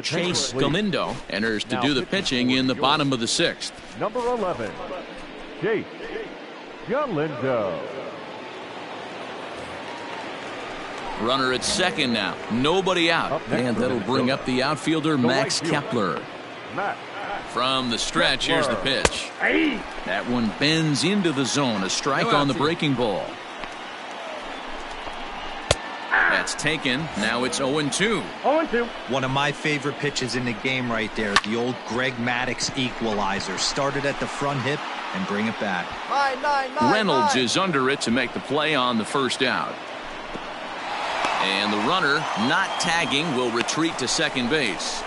Chase Galindo enters to do the pitching in the bottom of the 6th. Number 11, Chase Galindo. Runner at second now. Nobody out. And that'll bring up the outfielder, Max Kepler. From the stretch, here's the pitch. That one bends into the zone. A strike on the breaking ball. That's taken. Now it's 0-2. 0-2. One of my favorite pitches in the game right there. The old Greg Maddux equalizer. Started at the front hip and bring it back. Reynolds is under it to make the play on the first out. And the runner, not tagging, will retreat to second base.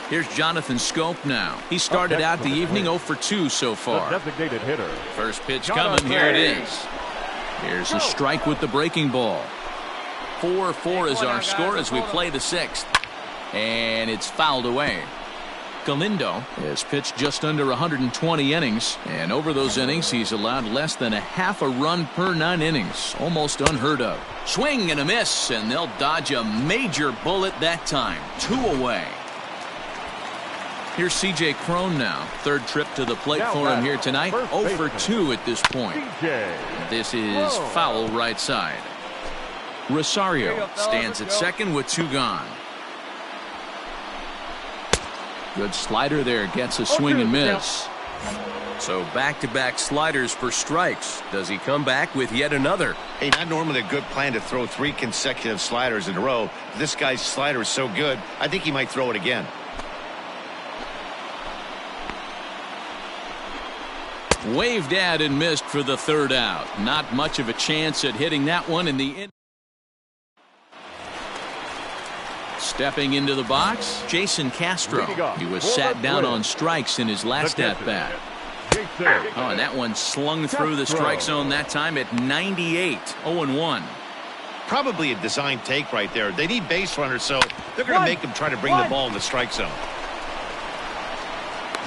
Here's Jonathan Scope now. He started out the evening 0 for 2 so far. Designated hitter. First pitch coming. Here it is. Here's a strike with the breaking ball. 4-4 is our score as we play the 6th. And it's fouled away. Galindo has pitched just under 120 innings, and over those innings he's allowed less than a half a run per 9 innings. Almost unheard of. Swing and a miss, and they'll dodge a major bullet that time. 2 away. Here's C.J. Cron now. Third trip to the plate for him here tonight. 0 for 2 at this point. This is foul right side. Rosario stands at second with 2 gone. Good slider there, gets a swing and miss. So back-to-back sliders for strikes. Does he come back with yet another? Hey, not normally a good plan to throw 3 consecutive sliders in a row. This guy's slider is so good, I think he might throw it again. Waved at and missed for the 3rd out. Not much of a chance at hitting that one in the end. Stepping into the box, Jason Castro. He was sat down on strikes in his last at-bat. Oh, and that one slung through the strike zone that time at 98. 0-1. Probably a design take right there. They need base runners, so they're going to make them try to bring the ball in the strike zone.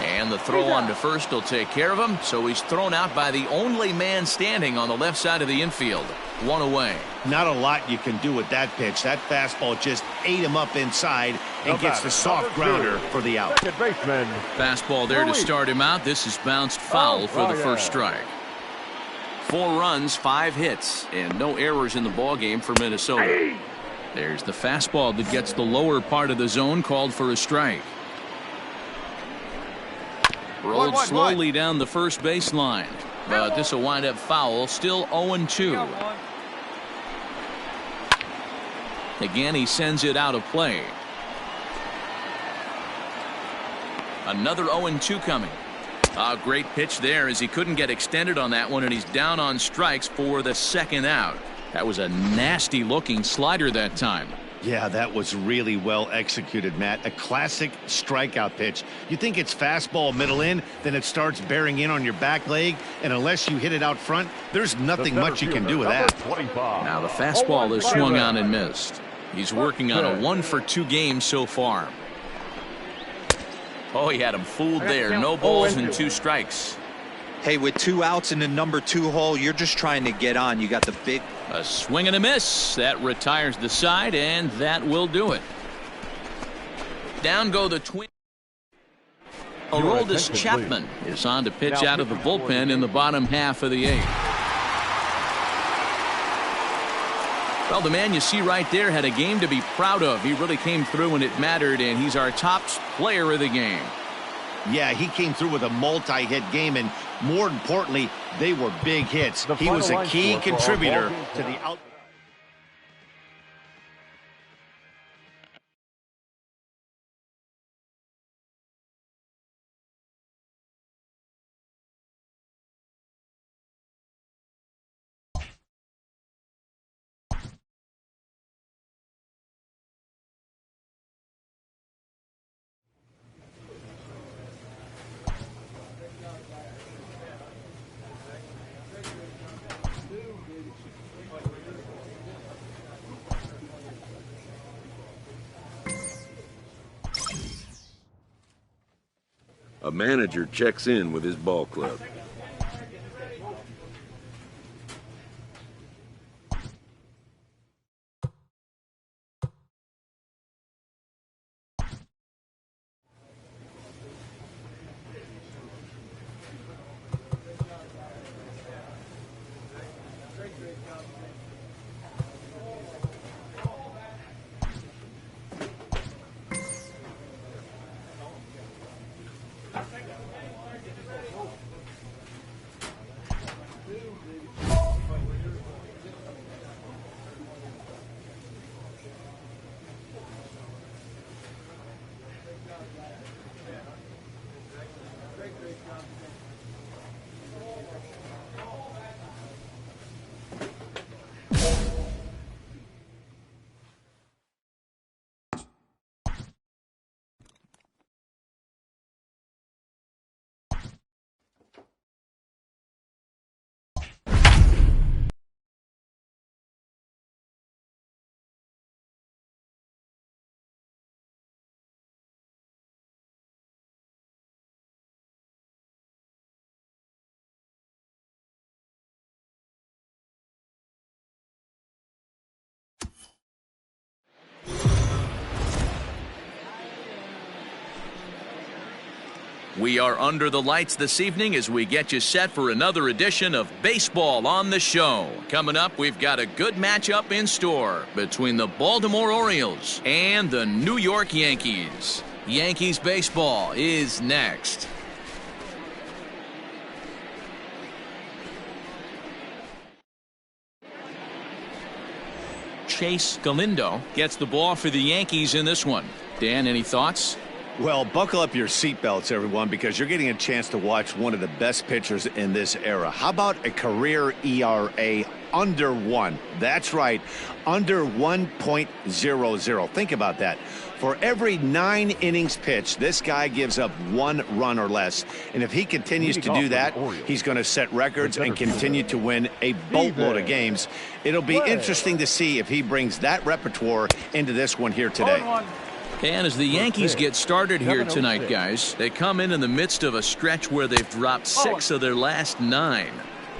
And the throw on to first will take care of him, so he's thrown out by the only man standing on the left side of the infield. 1 away. Not a lot you can do with that pitch. That fastball just ate him up inside and gets the soft grounder for the out. Fastball there to start him out. This is bounced foul for the first strike. 4 runs, 5 hits, and no errors in the ballgame for Minnesota. There's the fastball that gets the lower part of the zone, called for a strike. Rolled slowly down the first baseline, but this will wind up foul. Still 0-2. Again, he sends it out of play. Another 0-2 coming. A great pitch there as he couldn't get extended on that one, and he's down on strikes for the 2nd out. That was a nasty looking slider that time. Yeah, that was really well executed, Matt. A classic strikeout pitch. You think it's fastball middle in, then it starts bearing in on your back leg, and unless you hit it out front, there's nothing much you can do with that. Now the fastball is swung on and missed. He's working on a 1 for 2 game so far. Oh, he had him fooled there. No balls and 2 strikes. Hey, with 2 outs in the number 2 hole, you're just trying to get on. You got the big. A swing and a miss. That retires the side, and that will do it. Down go the Twins. Aroldis Chapman is on to pitch out of the bullpen in the bottom half of the 8th. Well, the man you see right there had a game to be proud of. He really came through when it mattered, and he's our top player of the game. Yeah, he came through with a multi-hit game, and more importantly, they were big hits. He was a key contributor to the out. A manager checks in with his ball club. We are under the lights this evening as we get you set for another edition of Baseball on the Show. Coming up, we've got a good matchup in store between the Baltimore Orioles and the New York Yankees. Yankees baseball is next. Chase Galindo gets the ball for the Yankees in this one. Dan, any thoughts? Well, buckle up your seatbelts, everyone, because you're getting a chance to watch one of the best pitchers in this era. How about a career ERA under 1? That's right, under 1.00. Think about that. For every 9 innings pitched, this guy gives up 1 run or less. And if he continues to do that, he's going to set records and continue to win a boatload of games. It'll be interesting to see if he brings that repertoire into this one here today. And as the Yankees get started here tonight, guys, they come in the midst of a stretch where they've dropped 6 of their last 9.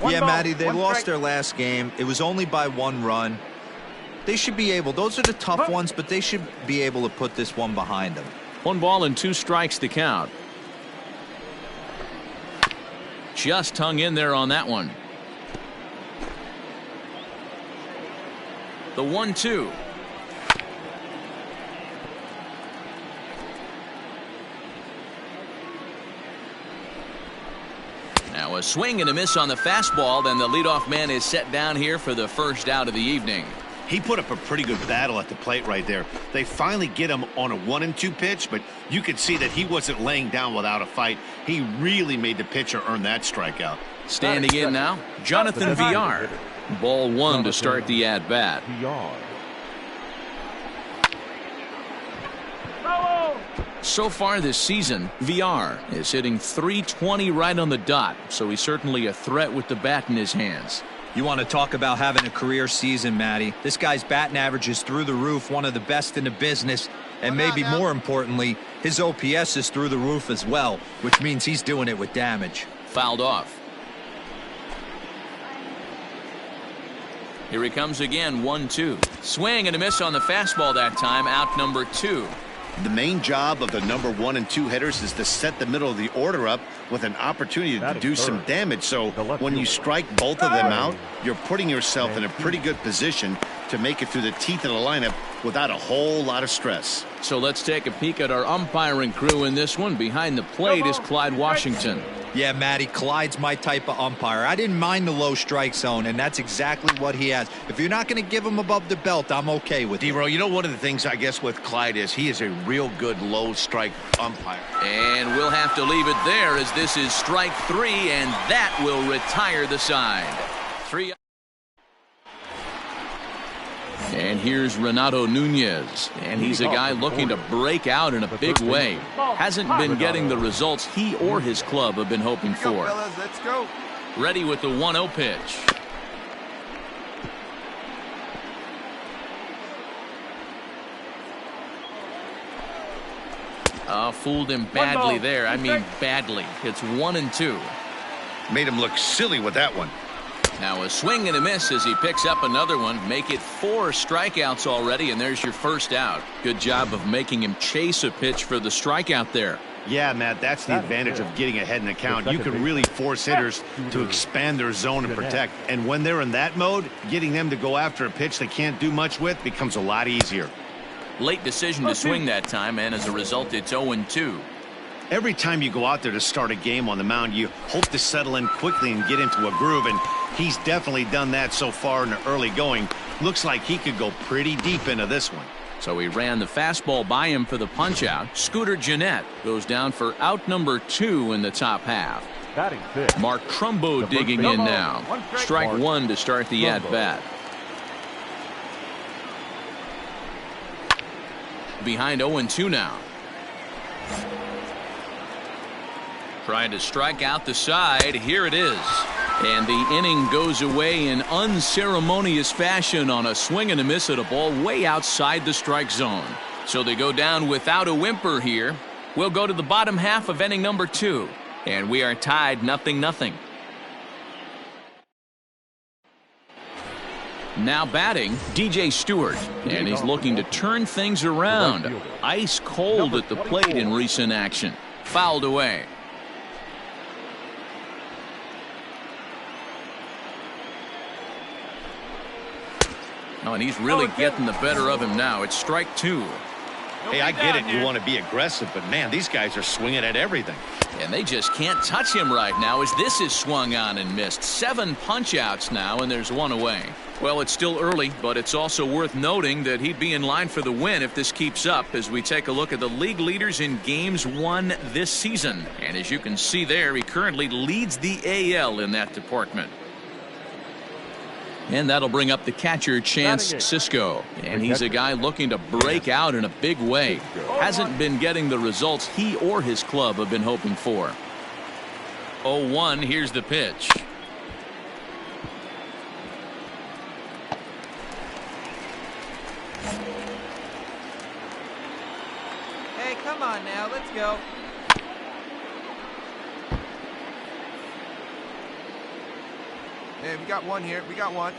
Yeah, Matty, they lost their last game. It was only by 1 run. They should be able, those are the tough ones, but they should be able to put this one behind them. 1 ball and 2 strikes to count. Just hung in there on that one. The 1-2. Now a swing and a miss on the fastball. Then the leadoff man is set down here for the first out of the evening. He put up a pretty good battle at the plate right there. They finally get him on a 1-2 pitch, but you could see that he wasn't laying down without a fight. He really made the pitcher earn that strikeout. Standing in now, Jonathan Villar. Ball 1 to start the at-bat. So far this season, Villar is hitting .320 right on the dot, so he's certainly a threat with the bat in his hands. You want to talk about having a career season, Matty. This guy's batting average is through the roof, one of the best in the business, and maybe more importantly, his OPS is through the roof as well, which means he's doing it with damage. Fouled off. Here he comes again, 1-2. Swing and a miss on the fastball that time, out number 2. The main job of the number 1 and 2 hitters is to set the middle of the order up with an opportunity to do some damage. So when you strike both of them out, you're putting yourself in a pretty good position to make it through the teeth of the lineup without a whole lot of stress. So let's take a peek at our umpiring crew in this one. Behind the plate is Clyde Washington. Yeah, Matty, Clyde's my type of umpire. I didn't mind the low strike zone, and that's exactly what he has. If you're not going to give him above the belt, I'm okay with it. D-Row, you know, one of the things I guess with Clyde is he is a real good low strike umpire. And we'll have to leave it there as this is strike 3, and that will retire the side. 3. And here's Renato Nunez, and he's a guy looking to break out in a big way. Hasn't been getting the results he or his club have been hoping for. Let's go. Ready with the 1-0 pitch. Fooled him badly there. I mean badly. It's 1-2. Made him look silly with that one. Now a swing and a miss as he picks up another one. Make it 4 strikeouts already, and there's your first out. Good job of making him chase a pitch for the strikeout there. Yeah, Matt, that's the advantage of getting ahead in the count. You can really force hitters to expand their zone and protect. And when they're in that mode, getting them to go after a pitch they can't do much with becomes a lot easier. Late decision to swing that time, and as a result, it's 0-2. Every time you go out there to start a game on the mound, you hope to settle in quickly and get into a groove, and he's definitely done that so far in the early going. Looks like he could go pretty deep into this one. So he ran the fastball by him for the punch-out. Scooter Gennett goes down for out number 2 in the top half. Mark Trumbo digging in now. Strike 1 to start the at-bat. Behind 0-2 now. Trying to strike out the side. Here it is. And the inning goes away in unceremonious fashion on a swing and a miss at a ball way outside the strike zone. So they go down without a whimper here. We'll go to the bottom half of inning number 2. And we are tied 0-0. Now batting, DJ Stewart. And he's looking to turn things around. Ice cold at the plate in recent action. Fouled away. Oh, and he's really getting the better of him now. It's strike 2. Hey, I get it. You want to be aggressive, but man, these guys are swinging at everything. And they just can't touch him right now as this is swung on and missed. 7 punch-outs now, and there's 1 away. Well, it's still early, but it's also worth noting that he'd be in line for the win if this keeps up as we take a look at the league leaders in games won this season. And as you can see there, he currently leads the AL in that department. And that'll bring up the catcher, Chance Sisco. And he's a guy looking to break out in a big way. Hasn't been getting the results he or his club have been hoping for. 0-1, here's the pitch. Hey, come on now, let's go. Hey, we got one here. We got one.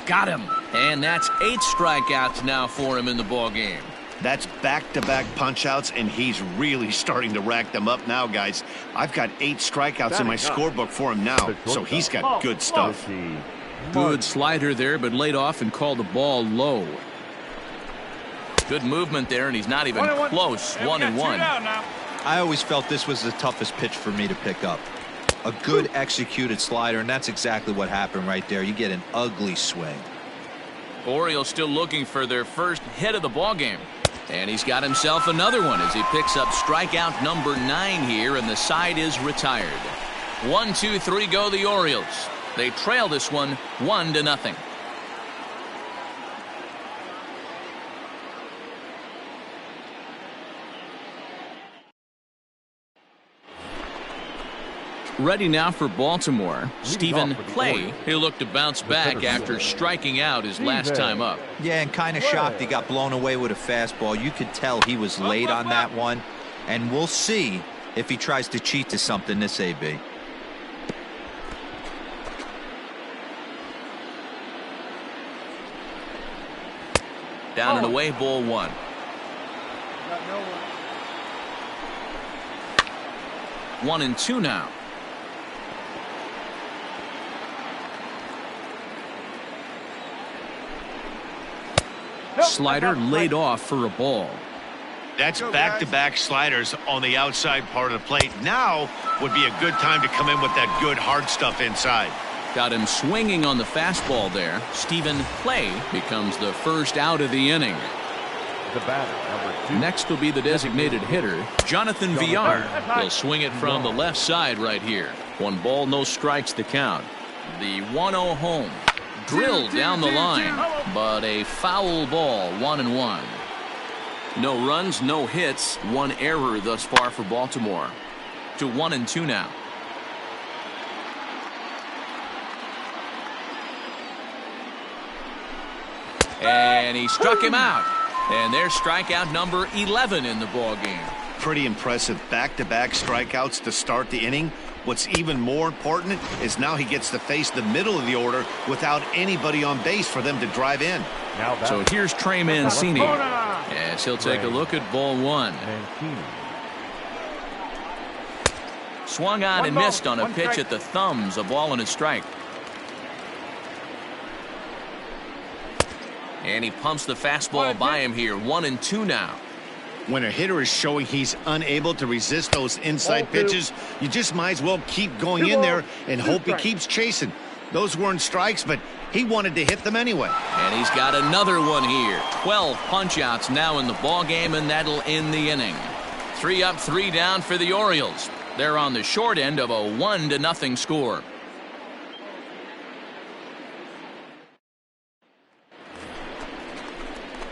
Got him. And that's 8 strikeouts now for him in the ball game. That's back-to-back punch-outs, and he's really starting to rack them up now, guys. I've got 8 strikeouts in my scorebook for him now, so he's got good stuff. Good slider there, but laid off and called the ball low. Good movement there, and he's not even close. 1-1. I always felt this was the toughest pitch for me to pick up. A good executed slider, and that's exactly what happened right there. You get an ugly swing. Orioles still looking for their first hit of the ball game. And he's got himself another one as he picks up strikeout number 9 here, and the side is retired. 1, 2, 3 go the Orioles. They trail this one 1-0. Ready now for Baltimore. Stephen Clay. He'll look to bounce back after striking out his last time up. Yeah, and kind of shocked he got blown away with a fastball. You could tell he was late on that one. And we'll see if he tries to cheat to something this AB. Down and away, ball 1. 1-2 now. Slider laid off for a ball. That's back-to-back sliders on the outside part of the plate. Now would be a good time to come in with that good hard stuff inside. Got him swinging on the fastball there. Stephen Clay becomes the first out of the inning. The batter, number 2. Next will be the designated hitter, Jonathan Villar. Will swing it from the left side right here. 1 ball, no strikes to count. The 1-0 home. Drilled down the line, but a foul ball, 1-1. No runs, no hits, 1 error thus far for Baltimore. To 1-2 now. And he struck him out. And there's strikeout number 11 in the ball game. Pretty impressive back-to-back strikeouts to start the inning. What's even more important is now he gets to face the middle of the order without anybody on base for them to drive in. So here's Trey Mancini as he'll take a look at ball one. Swung on and missed on a pitch at the thumbs. A ball and a strike. And he pumps the fastball by him here. 1-2 now. When a hitter is showing he's unable to resist those inside pitches, you just might as well keep going in there and hope he keeps chasing. Those weren't strikes, but he wanted to hit them anyway. And he's got another one here. 12 punch-outs now in the ballgame, and that'll end the inning. 3 up, 3 down for the Orioles. They're on the short end of a 1-0 score.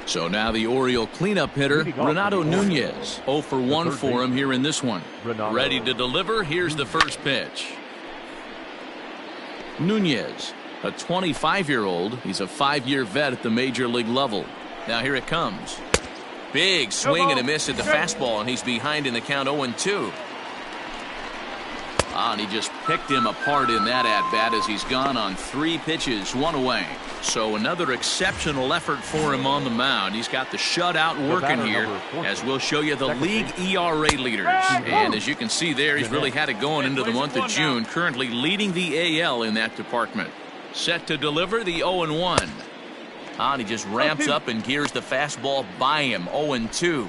So now the Oriole cleanup hitter, Renato Nunez. 0 for 1 for him here in this one. Ready to deliver. Here's the first pitch. Nunez, a 25-year-old. He's a 5-year vet at the major league level. Now here it comes. Big swing and a miss at the fastball, and he's behind in the count 0-2. And he just picked him apart in that at-bat as he's gone on 3 pitches, 1 away. So another exceptional effort for him on the mound. He's got the shutout working here, as we'll show you the league ERA leaders. And as you can see there, he's really had it going into the month of June, currently leading the AL in that department. Set to deliver the 0-1. And he just ramps up and gears the fastball by him. 0-2.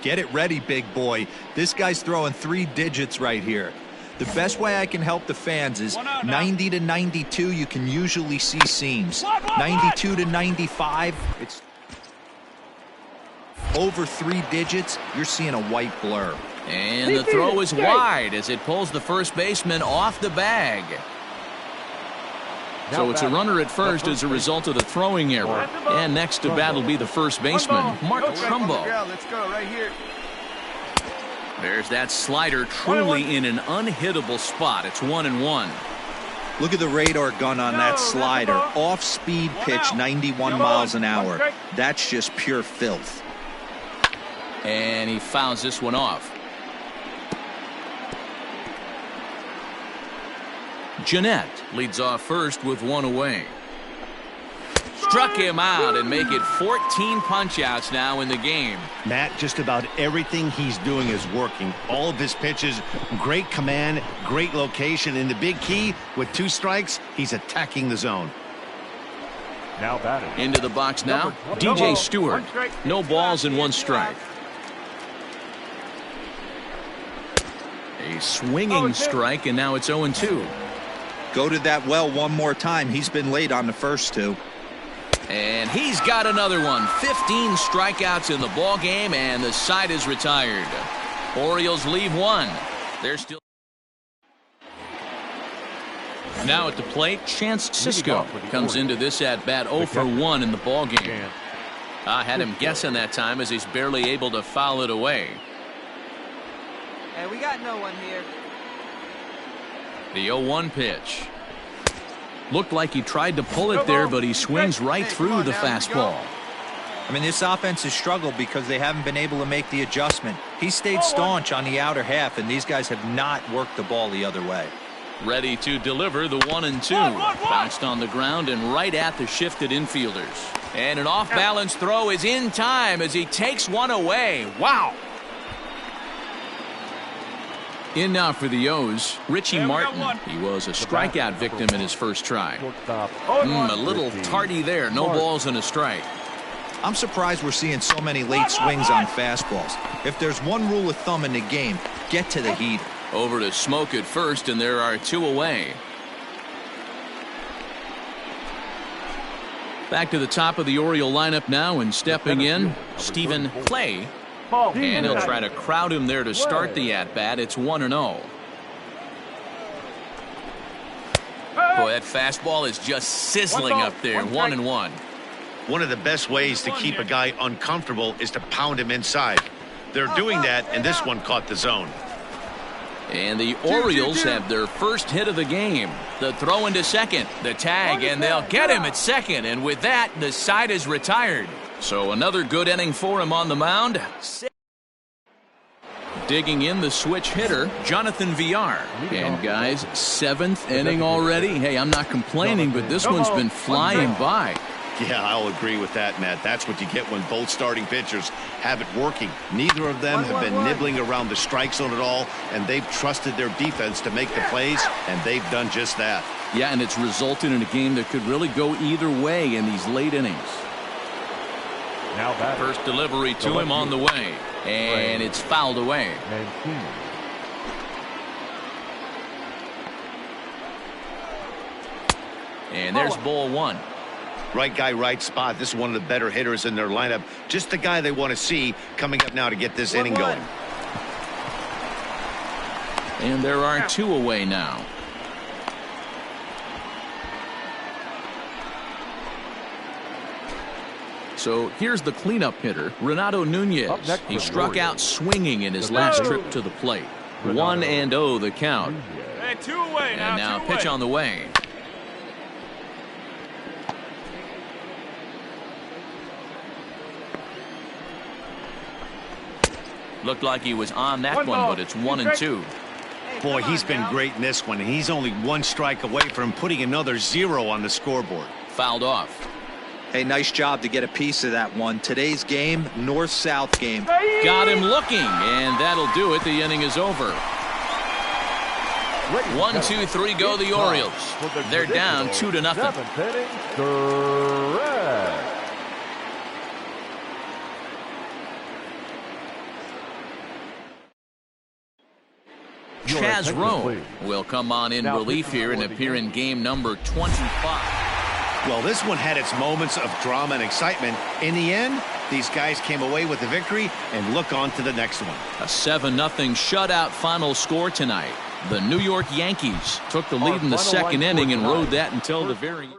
Get it ready, big boy. This guy's throwing 3 digits right here. The best way I can help the fans is 90 to 92. You can usually see seams. 92 to 95. It's over 3 digits. You're seeing a white blur. And the throw is wide as it pulls the first baseman off the bag. So it's a runner at first as a result of the throwing error. And next to bat will be the first baseman, Mark Trumbo. Let's go right here. There's that slider truly in an unhittable spot. It's 1-1. Look at the radar gun on that slider. Off-speed pitch, 91 miles an hour. That's just pure filth. And he fouls this one off. Jeanette leads off first with 1 away. Struck him out and make it 14 punch-outs now in the game. Matt, just about everything he's doing is working. All of his pitches, great command, great location, and the big key, with 2 strikes, he's attacking the zone. Now batting. Into the box now, DJ Stewart. No balls and 1 strike. A swinging strike, and now it's 0-2. Go to that well one more time. He's been late on the first 2. And he's got another one. 15 strikeouts in the ball game, and the side is retired. Orioles leave 1. They're still. Now at the plate, Chance Sisco comes into this at bat 0 for 1 in the ball game. I had him guessing that time as he's barely able to foul it away. Hey, we got no one here. The 0-1 pitch. Looked like he tried to pull it there, but he swings right through the fastball. I mean, this offense has struggled because they haven't been able to make the adjustment. He stayed staunch on the outer half, and these guys have not worked the ball the other way. Ready to deliver the 1-2. Bounced on the ground and right at the shifted infielders. And an off-balance throw is in time as he takes one away. Wow. In now for the O's, Richie Martin. He was a strikeout victim in his first try. A little tardy there. No balls and a strike. I'm surprised we're seeing so many late swings on fastballs. If there's one rule of thumb in the game, get to the heater. Over to Smoke at first, and there are 2 away. Back to the top of the Oriole lineup now, and stepping in, Stephen Clay. And he'll try to crowd him there to start the at-bat. It's 1-0. Boy, that fastball is just sizzling up there. 1-1. One of the best ways to keep a guy uncomfortable is to pound him inside. They're doing that, and this one caught the zone. And the Orioles have their first hit of the game. The throw into second, the tag, and they'll get him at second. And with that, the side is retired. So another good inning for him on the mound. Digging in the switch hitter, Jonathan Villar. And guys, 7th inning already. Hey, I'm not complaining, but this one's been flying by. Yeah, I'll agree with that, Matt. That's what you get when both starting pitchers have it working. Neither of them have been nibbling around the strike zone at all, and they've trusted their defense to make the plays, and they've done just that. Yeah, and it's resulted in a game that could really go either way in these late innings. Now batter. First delivery to him on the way, and it's fouled away. And there's ball 1. Right guy, right spot. This is one of the better hitters in their lineup. Just the guy they want to see coming up now to get this inning going. And there are 2 away now. So here's the cleanup hitter, Renato Nunez. He struck out swinging in his last trip to the plate. 1-0 the count. And 2 away now. And now pitch on the way. Looked like he was on that one, but it's 1-2. Boy, he's been great in this one. He's only 1 strike away from putting another 0 on the scoreboard. Fouled off. Hey, nice job to get a piece of that one. Today's game, north-south game. Got him looking, and that'll do it. The inning is over. 1, 2, 3 go the Orioles. They're down 2-0. 7th inning, correct. Chaz Roan will come on in relief here and appear in game number 25. Well, this one had its moments of drama and excitement. In the end, these guys came away with the victory and look on to the next one. A 7-0 shutout final score tonight. The New York Yankees took the lead in the 2nd inning and rode that until the very end.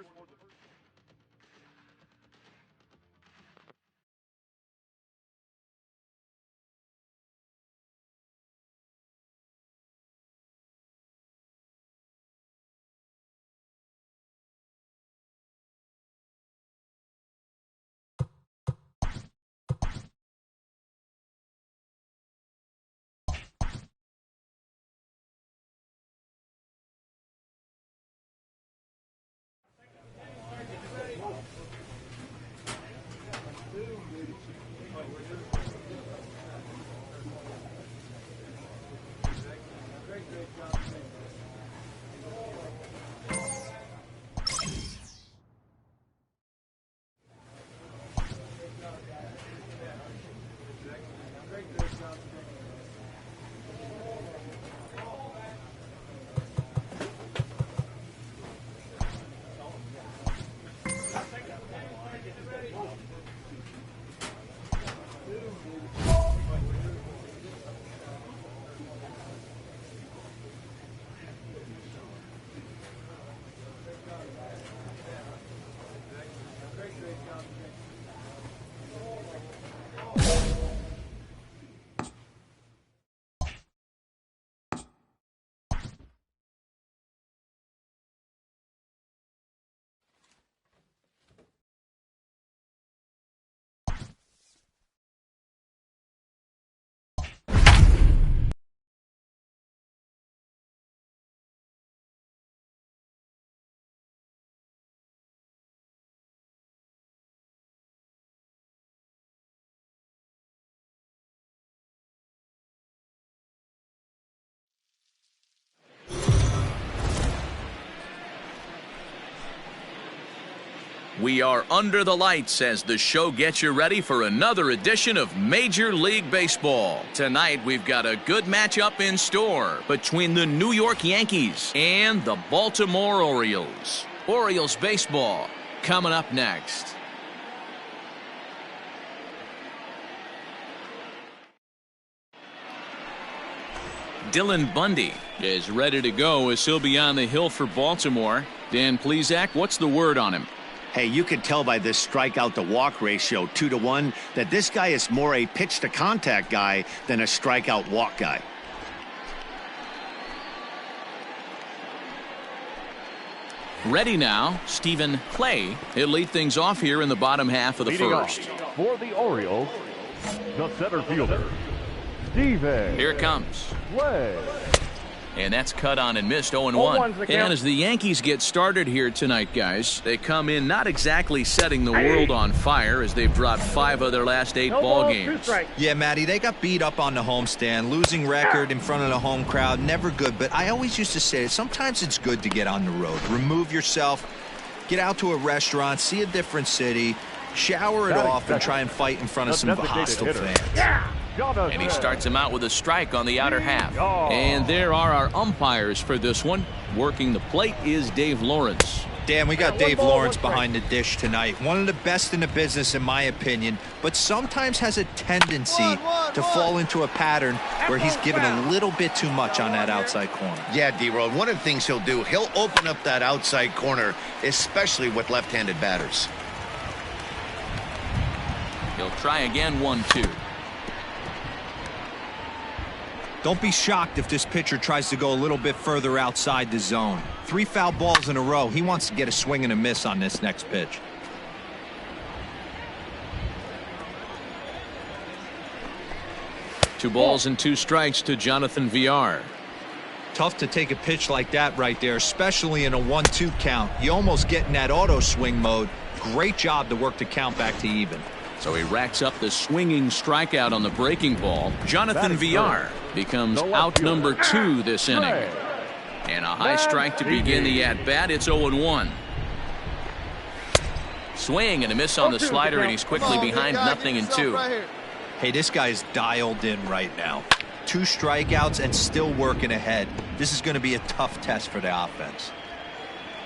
We are under the lights as the show gets you ready for another edition of Major League Baseball. Tonight, we've got a good matchup in store between the New York Yankees and the Baltimore Orioles. Orioles baseball coming up next. Dylan Bundy is ready to go as he'll be on the hill for Baltimore. Dan Plesac, what's the word on him? Hey, you can tell by this strikeout to walk ratio 2-to-1 that this guy is more a pitch to contact guy than a strikeout walk guy. Ready now, Stephen Clay. He'll lead things off here in the bottom half of the first. For the Orioles, the center fielder, Here it comes. And that's cut on and missed, 0-1. And as the Yankees get started here tonight, guys, they come in not exactly setting the world on fire as they've dropped 5 of their last 8 ball games. Yeah, Matty, they got beat up on the homestand. Losing record in front of the home crowd, never good. But I always used to say, sometimes it's good to get on the road. Remove yourself, get out to a restaurant, see a different city, shower it off, and try and fight in front of some hostile fans. And he starts him out with a strike on the outer half. And there are our umpires for this one. Working the plate is Dave Lawrence. Dan, we got Dave Lawrence behind the dish tonight. One of the best in the business, in my opinion, but sometimes has a tendency to fall into a pattern where he's given a little bit too much on that outside corner. Yeah, D-Road, one of the things he'll do, he'll open up that outside corner, especially with left-handed batters. He'll try again, 1-2. Don't be shocked if this pitcher tries to go a little bit further outside the zone. 3 foul balls in a row. He wants to get a swing and a miss on this next pitch. Two balls and 2 strikes to Jonathan Villar. Tough to take a pitch like that right there, especially in a 1-2 count. You almost get in that auto swing mode. Great job to work the count back to even. So he racks up the swinging strikeout on the breaking ball. Jonathan Villar becomes out number 2 this inning. And a high strike to begin the at-bat. It's 0-1. Swing and a miss on the slider, and he's quickly behind 0-2. Hey, this guy's dialed in right now. 2 strikeouts and still working ahead. This is going to be a tough test for the offense.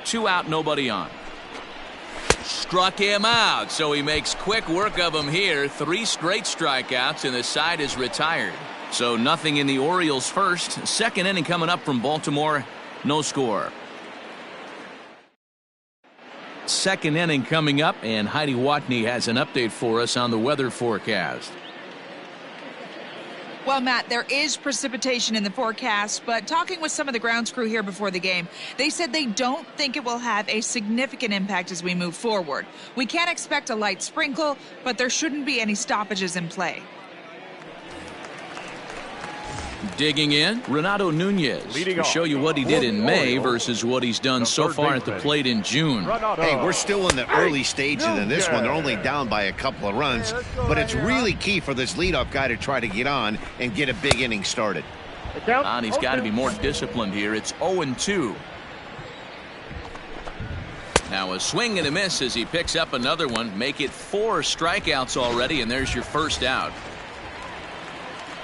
2 out, nobody on. Struck him out, so he makes quick work of him here. 3 straight strikeouts, and the side is retired. So nothing in the Orioles' first. Second inning coming up from Baltimore. No score. Second inning coming up, and Heidi Watney has an update for us on the weather forecast. Well, Matt, there is precipitation in the forecast, but talking with some of the grounds crew here before the game, they said they don't think it will have a significant impact as we move forward. We can expect a light sprinkle, but there shouldn't be any stoppages in play. Digging in, Renato Nunez to show you what he did in May versus what he's done so far at the plate in June. Hey, we're still in the early stages in this one. They're only down by a couple of runs, but it's really key for this leadoff guy to try to get on and get a big inning started. And he's got to be more disciplined here. It's 0-2. Now a swing and a miss as he picks up another one. Make it 4 strikeouts already, and there's your first out.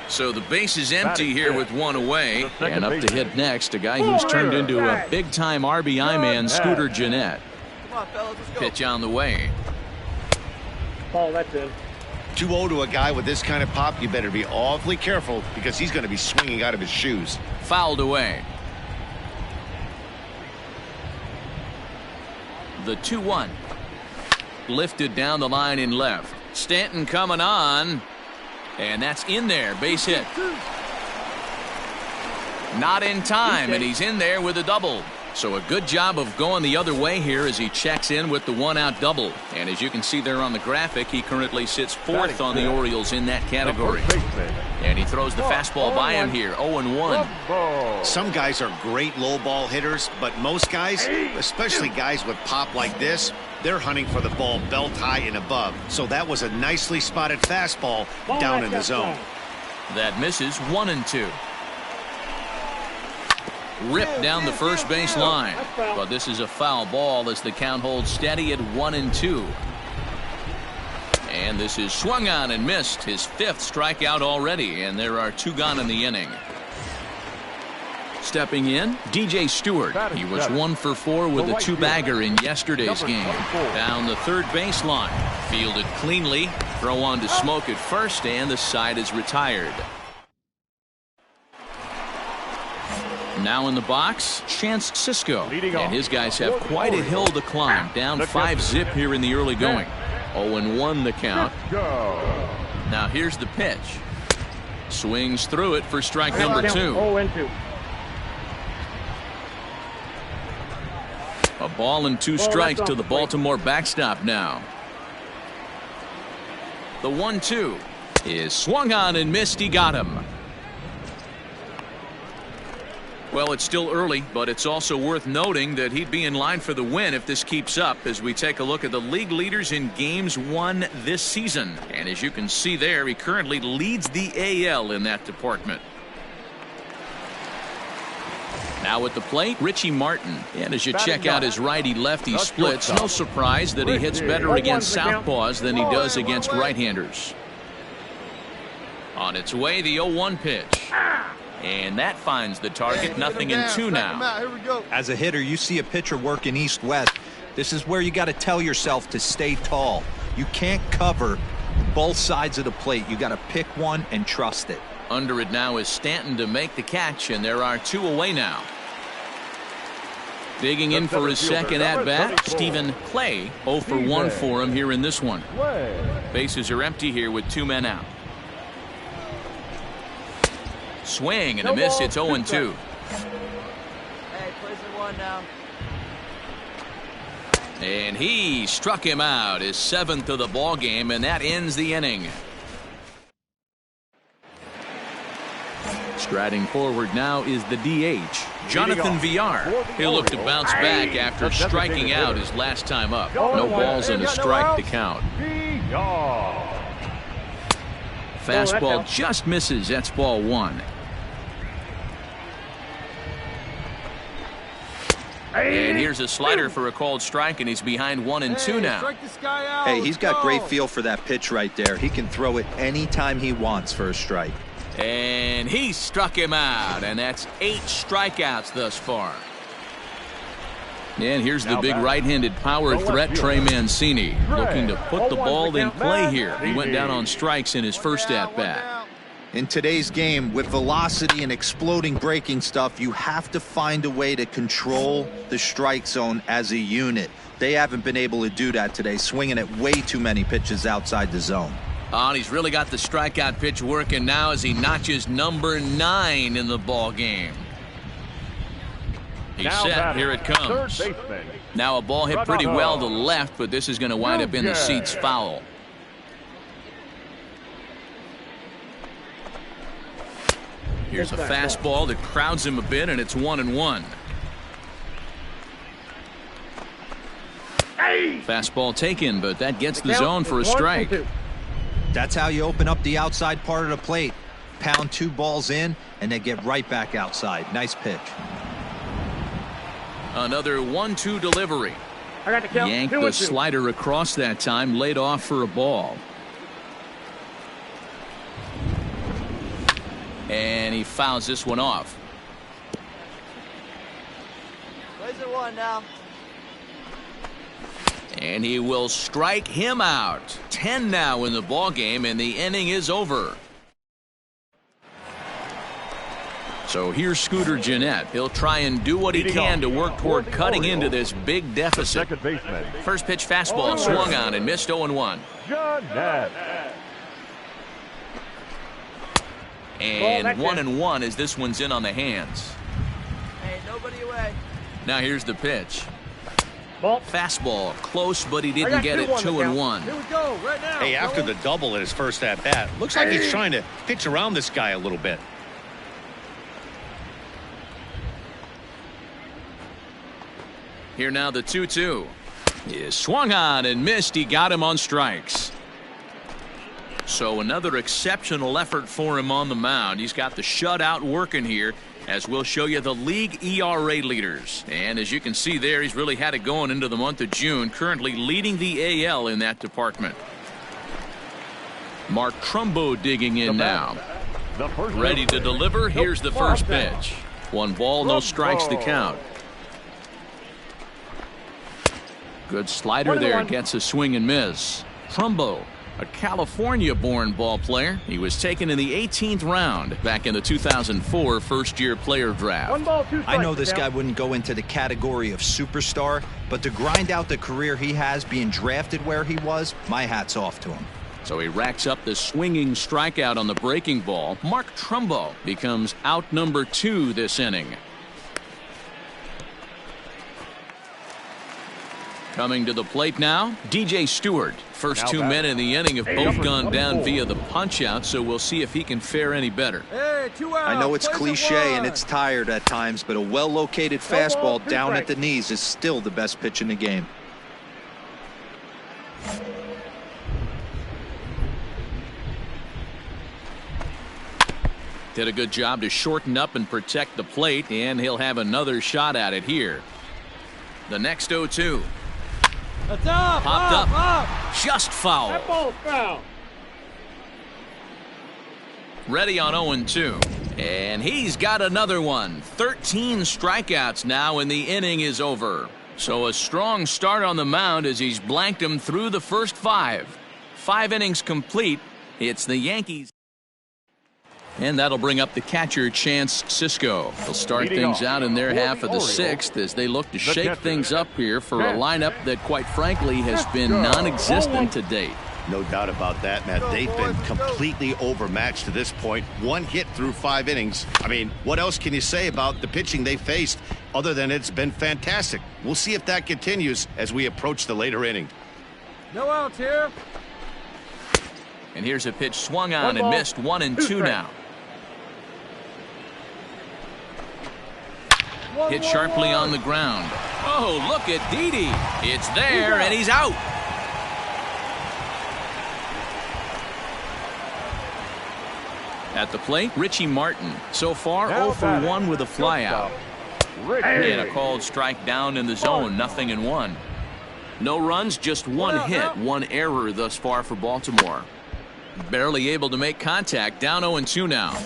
So the base is empty here with 1 away. And up to hit next, a guy who's turned into a big-time RBI man, Scooter Gennett. Come on, fellas, let's go. Pitch on the way. Oh, that's it. 2-0 to a guy with this kind of pop, you better be awfully careful because he's going to be swinging out of his shoes. Fouled away. The 2-1. Lifted down the line in left. Stanton coming on. And that's in there. Base hit. Not in time, and he's in there with a double. So a good job of going the other way here as he checks in with the 1-out double. And as you can see there on the graphic, he currently sits 4th on the Orioles in that category. And he throws the fastball by him here, 0-1. Some guys are great low ball hitters, but most guys, especially guys with pop like this, they're hunting for the ball belt high and above. So that was a nicely spotted fastball down in the zone. That misses, 1-2. Ripped down the first base line. But this is a foul ball as the count holds steady at 1-2. And this is swung on and missed. His 5th strikeout already, and there are 2 gone in the inning. Stepping in, DJ Stewart. He was 1 for 4 with a 2-bagger in yesterday's game. Down the third baseline. Fielded cleanly. Throw on to Smoke at first, and the side is retired. Now in the box, Chance Sisco. And his guys have quite a hill to climb. Down 5-zip here in the early going. 0-1 the count. Now here's the pitch. Swings through it for strike number 2. 0-2. A ball and 2 strikes to the Baltimore backstop now. The 1-2. is swung on and missed. He got him. Well, it's still early, but it's also worth noting that he'd be in line for the win if this keeps up as we take a look at the league leaders in games won this season. And as you can see there, he currently leads the AL in that department. Now at the plate, Richie Martin. And as you check out his righty-lefty splits, no surprise that he hits better against southpaws than he does against right-handers. On its way, the 0-1 pitch. And that finds the target. Nothing in 2 now. As a hitter, you see a pitcher working east-west. This is where you got to tell yourself to stay tall. You can't cover both sides of the plate. You got to pick one and trust it. Under it now is Stanton to make the catch, and there are 2 away now. Digging in for his second at-bat, Stephen Clay. 0 for 1 for him here in this one. Bases are empty here with 2 men out. Swing and a miss. It's 0-2. Hey, plays at 1 now. And he struck him out, his 7th of the ball game, and that ends the inning. Striding forward now is the DH, Jonathan Villar. He'll look to bounce back after striking out his last time up. No balls and a strike to count. Fastball just misses. That's ball 1. And here's a slider for a called strike, and he's behind 1-2 now. Hey, he's got great feel for that pitch right there. He can throw it anytime he wants for a strike. And he struck him out, and that's 8 strikeouts thus far. And here's the big right-handed power threat, Trey Mancini, looking to put the ball in play here. He went down on strikes in his first at-bat. In today's game, with velocity and exploding breaking stuff, you have to find a way to control the strike zone as a unit. They haven't been able to do that today, swinging at way too many pitches outside the zone. And he's really got the strikeout pitch working now as he notches number 9 in the ball game. He's set. Here it comes. Now a ball hit pretty well to left, but this is going to wind up in the seats foul. Here's a fastball that crowds him a bit, and it's 1-1. Fastball taken, but that gets the zone for a strike. That's how you open up the outside part of the plate. Pound 2 balls in, and then get right back outside. Nice pitch. Another 1-2 delivery. I got the count. Yanked the slider across that time, laid off for a ball. And he fouls this one off. Plays at 1 now. And he will strike him out. 10 now in the ball game, and the inning is over. So here's Scooter Gennett. He'll try and do what he can to work toward cutting into this big deficit. First pitch fastball swung on and missed. 0-1. And 1-1 as this one's in on the hands. Hey, nobody away. Now here's the pitch. Ball. Fastball close, but he didn't get it. 2-1. Here we go, right now. Hey, after the double at his first at-bat, looks like he's trying to pitch around this guy a little bit. Here now the 2-2. He swung on and missed. He got him on strikes. So another exceptional effort for him on the mound. He's got the shutout working here, as we'll show you the league ERA leaders. And as you can see there, he's really had it going into the month of June, currently leading the AL in that department. Mark Trumbo digging in now. Ready to deliver. Here's the first pitch. 1 ball, no strikes to count. Good slider there, gets a swing and miss. Trumbo, a California-born ball player. He was taken in the 18th round back in the 2004 first-year player draft. 1 ball, 2 strikes. I know this guy wouldn't go into the category of superstar, but to grind out the career he has being drafted where he was, my hat's off to him. So he racks up the swinging strikeout on the breaking ball. Mark Trumbo becomes out number 2 this inning. Coming to the plate now, DJ Stewart. First Now 2 men in the inning have both gone down via the punch-out, so we'll see if he can fare any better. Hey, 2 outs. I know it's Place it cliche and one. it's tired at times, but a well-located fastball down at the knees is still the best pitch in the game. Did a good job to shorten up and protect the plate, and he'll have another shot at it here. The next 0-2. That's up. Popped up. Up. Just foul. That ball's foul. Ready on 0-2. And he's got another one. 13 strikeouts now, and the inning is over. So a strong start on the mound as he's blanked him through the first 5. 5 innings complete. It's the Yankees. And that'll bring up the catcher, Chance Sisco. They'll start things out in their half of the 6th as they look to shake things up here for a lineup that, quite frankly, has been non-existent to date. No doubt about that, Matt. They've been completely overmatched to this point. 1 hit through 5 innings. I mean, what else can you say about the pitching they faced other than it's been fantastic? We'll see if that continues as we approach the later inning. No outs here. And here's a pitch swung on and missed. 1-2 now. Hit sharply on the ground. Oh, look at Didi. It's there, and he's out. At the plate, Richie Martin. So far, 0 for 1 with a flyout. And a called strike down in the zone, 0-1. No runs, just 1 hit, 1 error thus far for Baltimore. Barely able to make contact, down 0-2 now.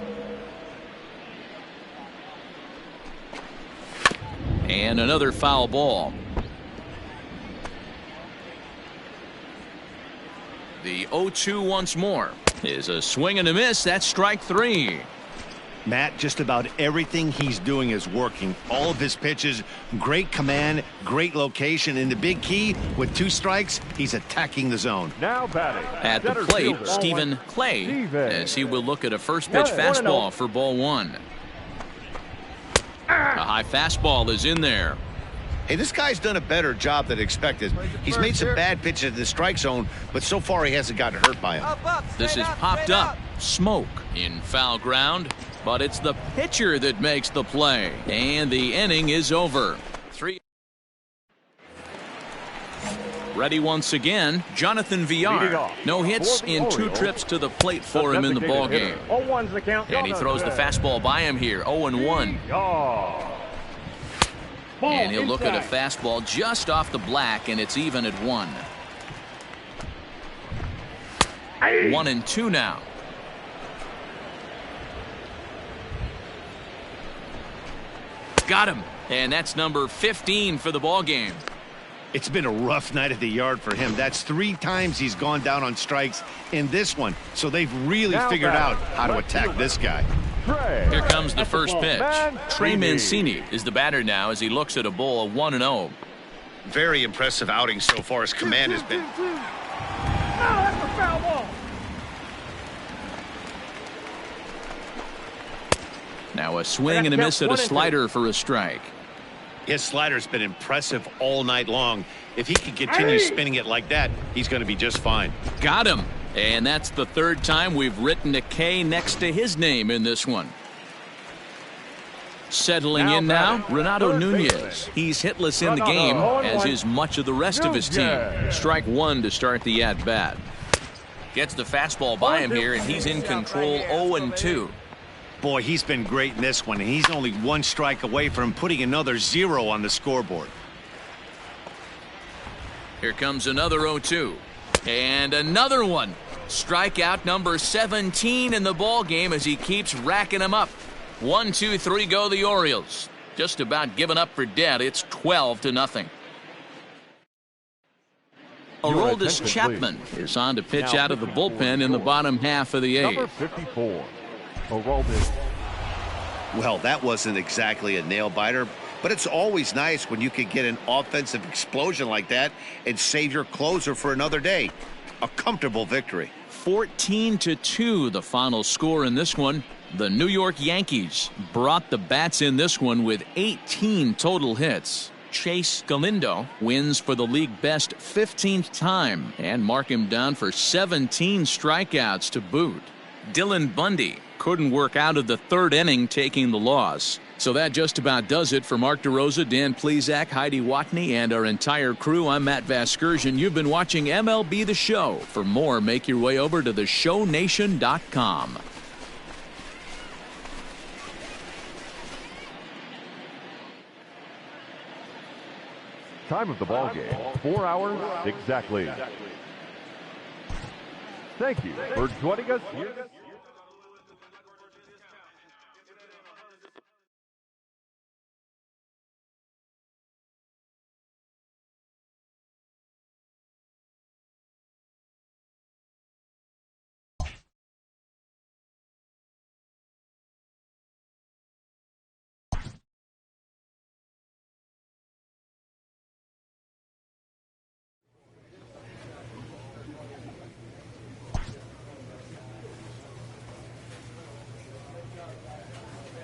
And another foul ball. The 0-2 once more is a swing and a miss. That's strike 3. Matt, just about everything he's doing is working. All of his pitches, great command, great location, and the big key, with 2 strikes, he's attacking the zone. Now batting. At the plate, Stephen Clay, as he will look at a first pitch fastball for ball 1. A high fastball is in there. Hey, this guy's done a better job than expected. He's made some bad pitches in the strike zone, but so far he hasn't gotten hurt by him. This is popped up. Smoke in foul ground, but it's the pitcher that makes the play. And the inning is over. 3. Ready once again, Jonathan Villar. No hits in 2 trips to the plate for him in the ballgame. 0-1's the count. And he throws the fastball by him here, 0-1. And he'll look at a fastball just off the black, and it's even at 1. 1-2 now. Got him. And that's number 15 for the ballgame. It's been a rough night at the yard for him. That's 3 times he's gone down on strikes in this one. So they've really figured out how to attack this guy. Here comes the first pitch. Trey Mancini is the batter now as he looks at a bowl of 1-0. Very impressive outing so far. His command has been. That's a foul ball. Now a swing and a miss at a slider for a strike. His slider's been impressive all night long. If he can continue spinning it like that, he's going to be just fine. Got him. And that's the 3rd time we've written a K next to his name in this one. Settling in now, Renato Nunez. He's hitless in the game, as is much of the rest of his team. Strike 1 to start the at-bat. Gets the fastball by him here, and he's in control 0-2. Boy, he's been great in this one, and he's only 1 strike away from putting another 0 on the scoreboard. Here comes another 0-2. And another one. Strikeout number 17 in the ball game as he keeps racking them up. 1, 2, 3 go the Orioles. Just about given up for dead. It's 12-0. Aroldis Chapman is on to pitch out of the bullpen in the bottom half of the 8th. Number 54. Aroldis. Well, that wasn't exactly a nail-biter, but it's always nice when you can get an offensive explosion like that and save your closer for another day. A comfortable victory. 14-2 the final score in this one. The New York Yankees brought the bats in this one with 18 total hits. Chase Galindo wins for the league best 15th time, and mark him down for 17 strikeouts to boot. Dylan Bundy couldn't work out of the third inning, taking the loss. So that just about does it for Mark DeRosa, Dan Plesac, Heidi Watney, and our entire crew. I'm Matt Vasgersian. You've been watching MLB The Show. For more, make your way over to theshownation.com. Time of the ball game, 4 hours exactly. Thank you for joining us here.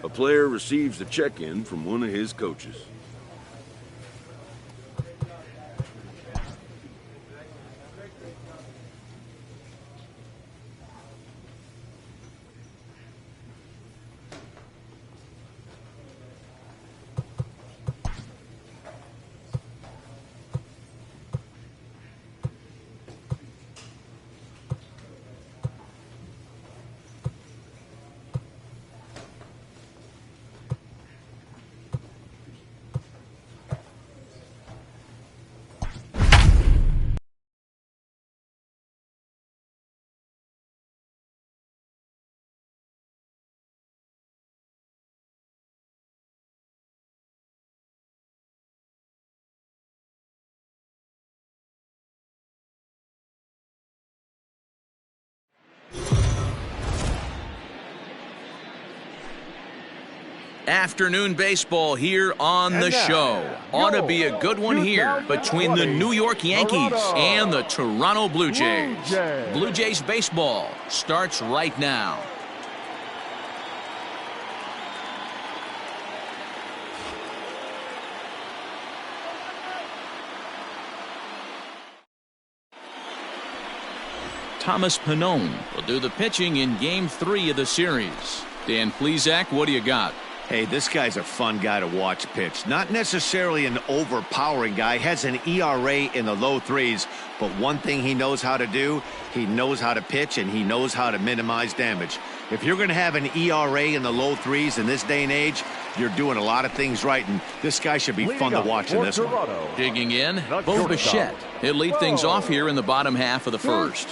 A player receives a check-in from one of his coaches. Afternoon baseball here on the show. Ought to be a good one here between the New York Yankees and the Toronto Blue Jays. Blue Jays baseball starts right now. Thomas Pannone will do the pitching in Game 3 of the series. Dan Plesac, what do you got? Hey, this guy's a fun guy to watch pitch. Not necessarily an overpowering guy. Has an ERA in the low threes. But one thing he knows how to do, he knows how to pitch and he knows how to minimize damage. If you're going to have an ERA in the low threes in this day and age, you're doing a lot of things right. And this guy should be fun to watch in this one. Digging in, Bo Bichette. He'll lead things off here in the bottom half of the first.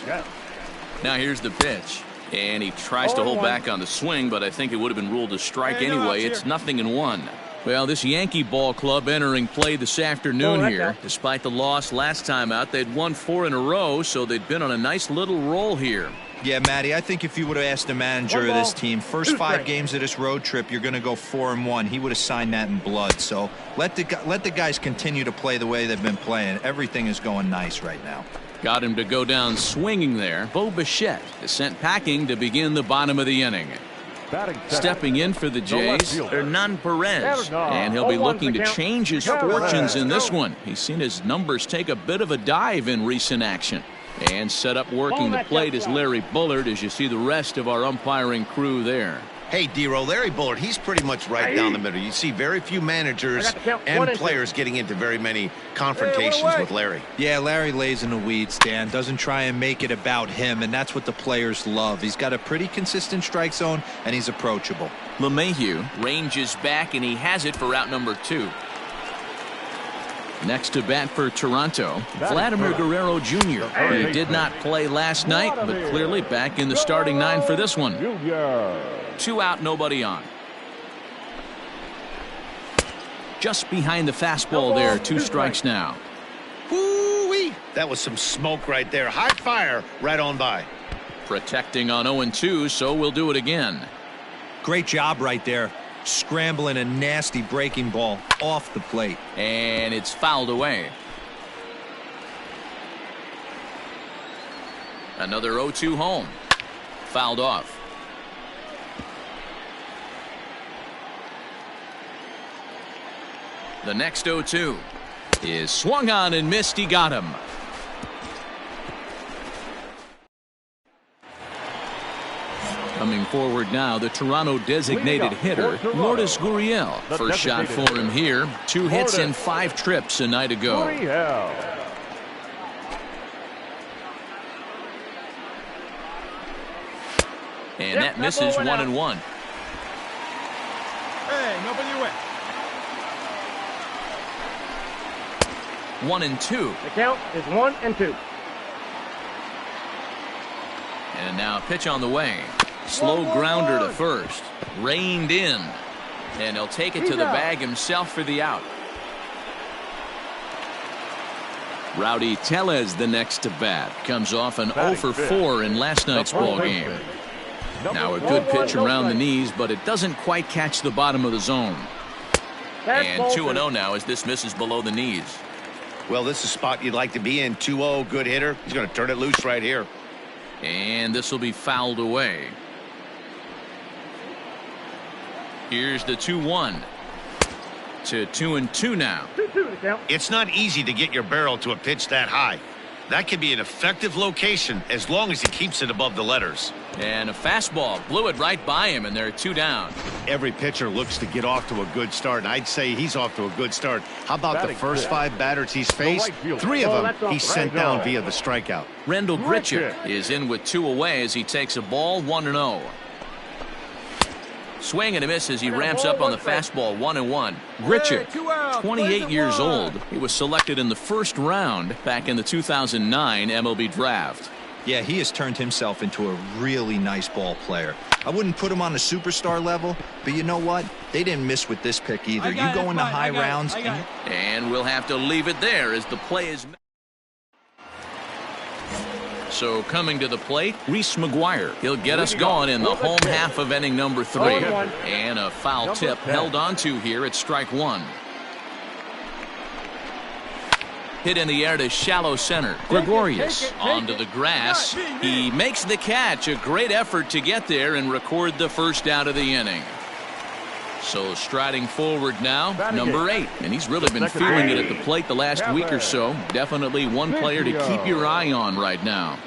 Now here's the pitch. And he tries to hold back on the swing, but I think it would have been ruled a strike anyway. It's 0-1. Well, this Yankee ball club entering play this afternoon here. Despite the loss last time out, they'd won 4 in a row, so they'd been on a nice little roll here. Yeah, Matty, I think if you would have asked the manager of this team, first 5 games of this road trip, you're going to go 4-1. He would have signed that in blood. So let the guys continue to play the way they've been playing. Everything is going nice right now. Got him to go down swinging there. Bo Bichette is sent packing to begin the bottom of the inning. Stepping in for the Jays, Hernan Perez. And he'll be looking to change his fortunes in this one. He's seen his numbers take a bit of a dive in recent action. And set up working the plate is Larry Bullard, as you see the rest of our umpiring crew there. Hey, D-Row, Larry Bullard, he's pretty much right down the middle. You see very few managers and players getting into very many confrontations with Larry. Yeah, Larry lays in the weeds, Dan. Doesn't try and make it about him, and that's what the players love. He's got a pretty consistent strike zone, and he's approachable. LeMahieu ranges back, and he has it for out number 2. Next to bat for Toronto, Vladimir Guerrero Jr. He did not play last night, but clearly back in the starting 9 for this one. 2 out, nobody on. Just behind the fastball there, 2 strikes now. Woo-wee! That was some smoke right there. High fire right on by. Protecting on 0-2, so we'll do it again. Great job right there. Scrambling a nasty breaking ball off the plate. And it's fouled away. Another 0-2 home. Fouled off. The next 0-2 is swung on and missed. He got him. Coming forward now, the Toronto designated hitter, Lourdes Gurriel. First shot for him here. 2 hits and 5 trips a night ago. And that misses 1-1. Hey, nobody wet. 1-2. The count is 1-2. And now a pitch on the way. Slow grounder to first. Reined in. And he'll take it to the bag himself for the out. Rowdy Tellez the next to bat. Comes off an 0 for 4 in last night's ball game. Now a good pitch around the knees, but it doesn't quite catch the bottom of the zone. And 2-0 now as this misses below the knees. Well, this is a spot you'd like to be in. 2-0, good hitter. He's going to turn it loose right here. And this will be fouled away. Here's the 2-1 to 2-2 now. 2-2 the count. It's not easy to get your barrel to a pitch that high. That can be an effective location as long as he keeps it above the letters. And a fastball blew it right by him, and they're 2 down. Every pitcher looks to get off to a good start, and I'd say he's off to a good start. How about the first 5 batters he's faced? 3 of them he's sent down via the strikeout. Rendell Grichuk is in with 2 away as he takes a ball 1-0. Swing and a miss as he ramps up on the fastball. 1-1. Grichuk, 28 years old. He was selected in the first round back in the 2009 MLB draft. Yeah, he has turned himself into a really nice ball player. I wouldn't put him on a superstar level, but you know what? They didn't miss with this pick either. You go into high rounds. And we'll have to leave it there as the play is. So coming to the plate, Reese McGuire. He'll get us going in the home half of inning number 3. And a foul tip held onto here at strike 1. Hit in the air to shallow center. Gregorius onto the grass. He makes the catch. A great effort to get there and record the first out of the inning. So striding forward now, number 8. And he's really been feeling it at the plate the last week or so. Definitely one player to keep your eye on right now.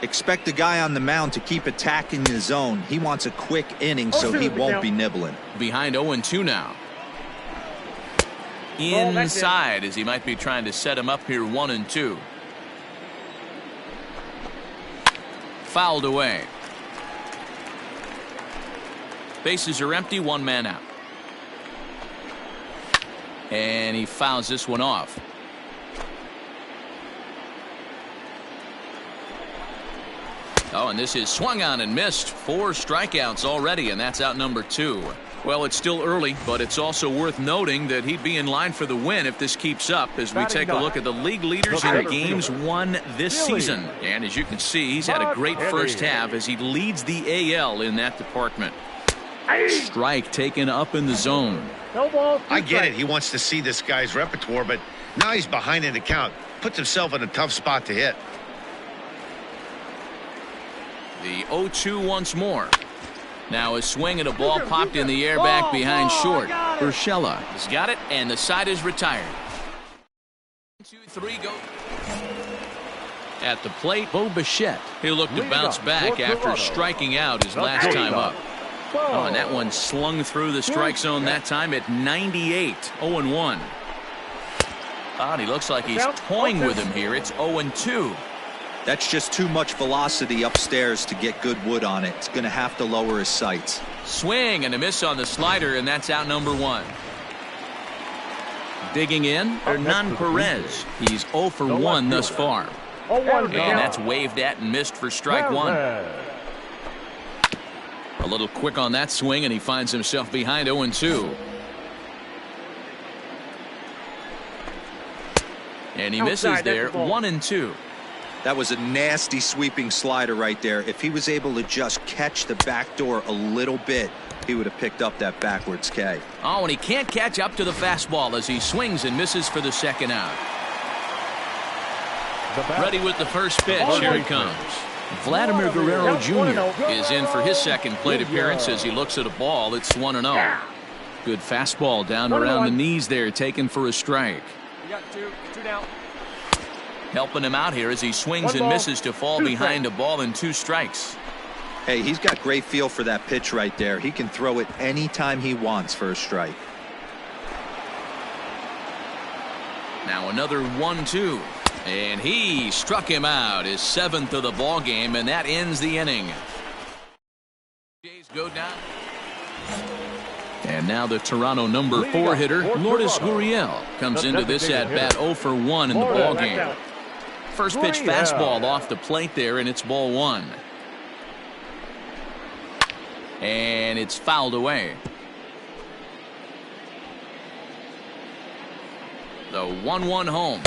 Expect the guy on the mound to keep attacking the zone. He wants a quick inning, so he won't be nibbling. Behind 0-2 now. Inside as he might be trying to set him up here. 1-2. Fouled away. Bases are empty. 1 man out. And he fouls this one off. Oh, and this is swung on and missed. 4 strikeouts already, and that's out number 2. Well, it's still early, but it's also worth noting that he'd be in line for the win if this keeps up as we take a look at the league leaders in games won this season. And as you can see, he's had a great first half as he leads the AL in that department. Strike taken up in the zone. I get it. He wants to see this guy's repertoire, but now he's behind in the count. Puts himself in a tough spot to hit. The 0-2 once more. Now a swing and a ball popped in the air back behind short. Urshela has got it, and the side is retired. 2-3 go. At the plate, Bo Bichette. He'll look to bounce back after striking out his last time up. Oh, and that one slung through the strike zone that time at 98. 0-1. Oh, he looks like he's toying with him here. It's 0-2. That's just too much velocity upstairs to get good wood on it. It's going to have to lower his sights. Swing and a miss on the slider, and that's out number 1. Digging in, Hernan Perez. He's 0 for 1 thus far. And that's waved at and missed for strike 1. A little quick on that swing, and he finds himself behind 0-2. And he misses there. 1-2. That was a nasty sweeping slider right there. If he was able to just catch the back door a little bit, he would have picked up that backwards K. Oh, and he can't catch up to the fastball as he swings and misses for the second out. Ready with the first pitch. Here it comes. Vladimir Guerrero Jr. is in for his second plate appearance as he looks at a ball. It's 1-0. Good fastball down around the knees there, taken for a strike. We got two down. Helping him out here as he swings and misses to fall behind a ball and 2 strikes. Hey, he's got great feel for that pitch right there. He can throw it anytime he wants for a strike. Now another 1-2. And he struck him out, his 7th of the ball game, and that ends the inning. Jays go down. And now the Toronto number 4 hitter, Lourdes Gurriel, comes into this at-bat 0 for 1 in the ball game. First pitch fastball off the plate there, and it's ball 1. And it's fouled away. The 1-1 home.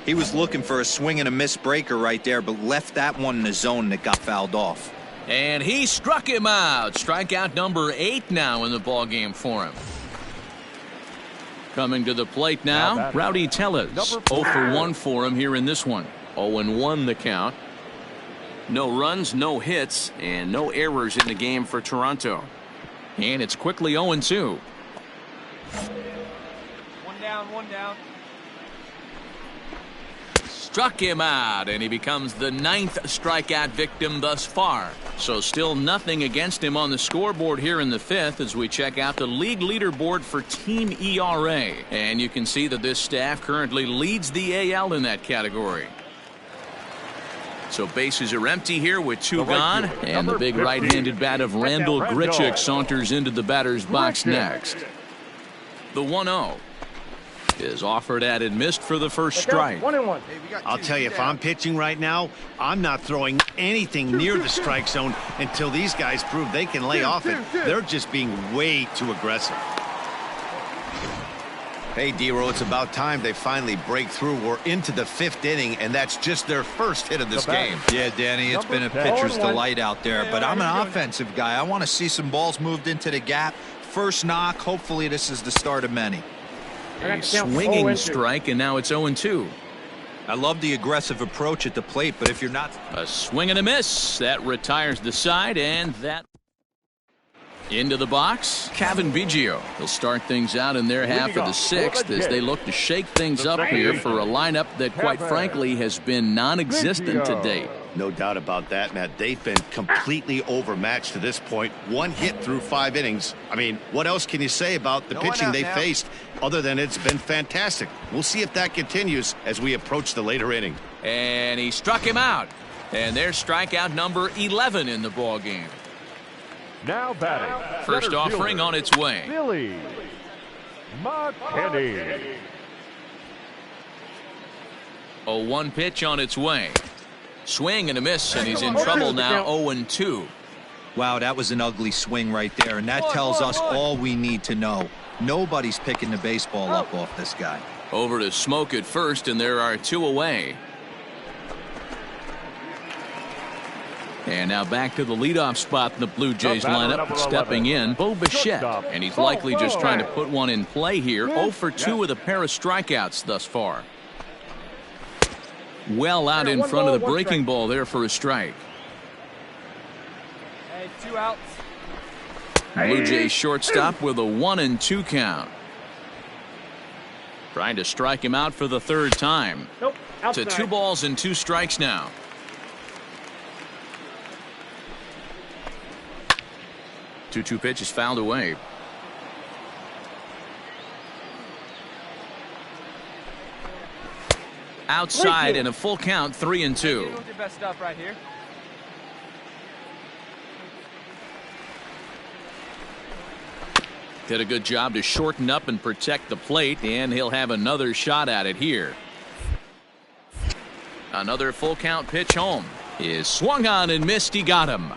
He was looking for a swing and a miss breaker right there, but left that one in the zone that got fouled off. And he struck him out. Strikeout number 8 now in the ball game for him. Coming to the plate now, Rowdy Tellez. 0 for 1 for him here in this one. 0-1 the count. No runs, no hits, and no errors in the game for Toronto. And it's quickly 0-2. One down. Struck him out, and he becomes the 9th strikeout victim thus far. So still nothing against him on the scoreboard here in the 5th as we check out the league leaderboard for team ERA. And you can see that this staff currently leads the AL in that category. So bases are empty here with 2 gone, and the big right-handed bat of Randall Grichuk saunters into the batter's box next. The 1-0 is offered at and missed for the first strike. 1-1. I'll tell you, if I'm pitching right now, I'm not throwing anything near the strike zone until these guys prove they can lay off it. They're just being way too aggressive. Hey, D-Row, it's about time they finally break through. We're into the 5th inning, and that's just their first hit of this game. Yeah, Danny, it's been a pitcher's delight out there, but I'm an offensive guy. I want to see some balls moved into the gap. First knock, hopefully this is the start of many. A swinging strike, and now it's 0-2. I love the aggressive approach at the plate, but if you're not... A swing and a miss. That retires the side, and that... Into the box, Kevin Biggio. He'll start things out in their half of the 6th as they look to shake things up here for a lineup that, quite frankly, has been non-existent to date. No doubt about that, Matt. They've been completely overmatched to this point. 1 hit through 5 innings. I mean, what else can you say about the pitching they faced other than it's been fantastic? We'll see if that continues as we approach the later inning. And he struck him out. And there's strikeout number 11 in the ball game. Now batting. First offering on its way. Billy McKinney. 0-1 pitch on its way. Swing and a miss, and he's in trouble now. 0-2. Wow, that was an ugly swing right there, and that tells us all we need to know. Nobody's picking the baseball up off this guy. Over to Smoke at first, and there are 2 away. And now back to the leadoff spot in the Blue Jays lineup. Stepping in, Bo Bichette. And he's likely just trying to put one in play here. 0 for 2 with a pair of strikeouts thus far. Well out in front of the breaking ball there for a strike. Hey, 2 outs. Blue Jays shortstop with a 1-2 count. Trying to strike him out for the 3rd time. To 2 balls and 2 strikes now. The 2-2 pitch is fouled away. Outside and a full count, 3-2. Your best stuff right here. Did a good job to shorten up and protect the plate, and he'll have another shot at it here. Another full count pitch home is swung on and missed. He got him.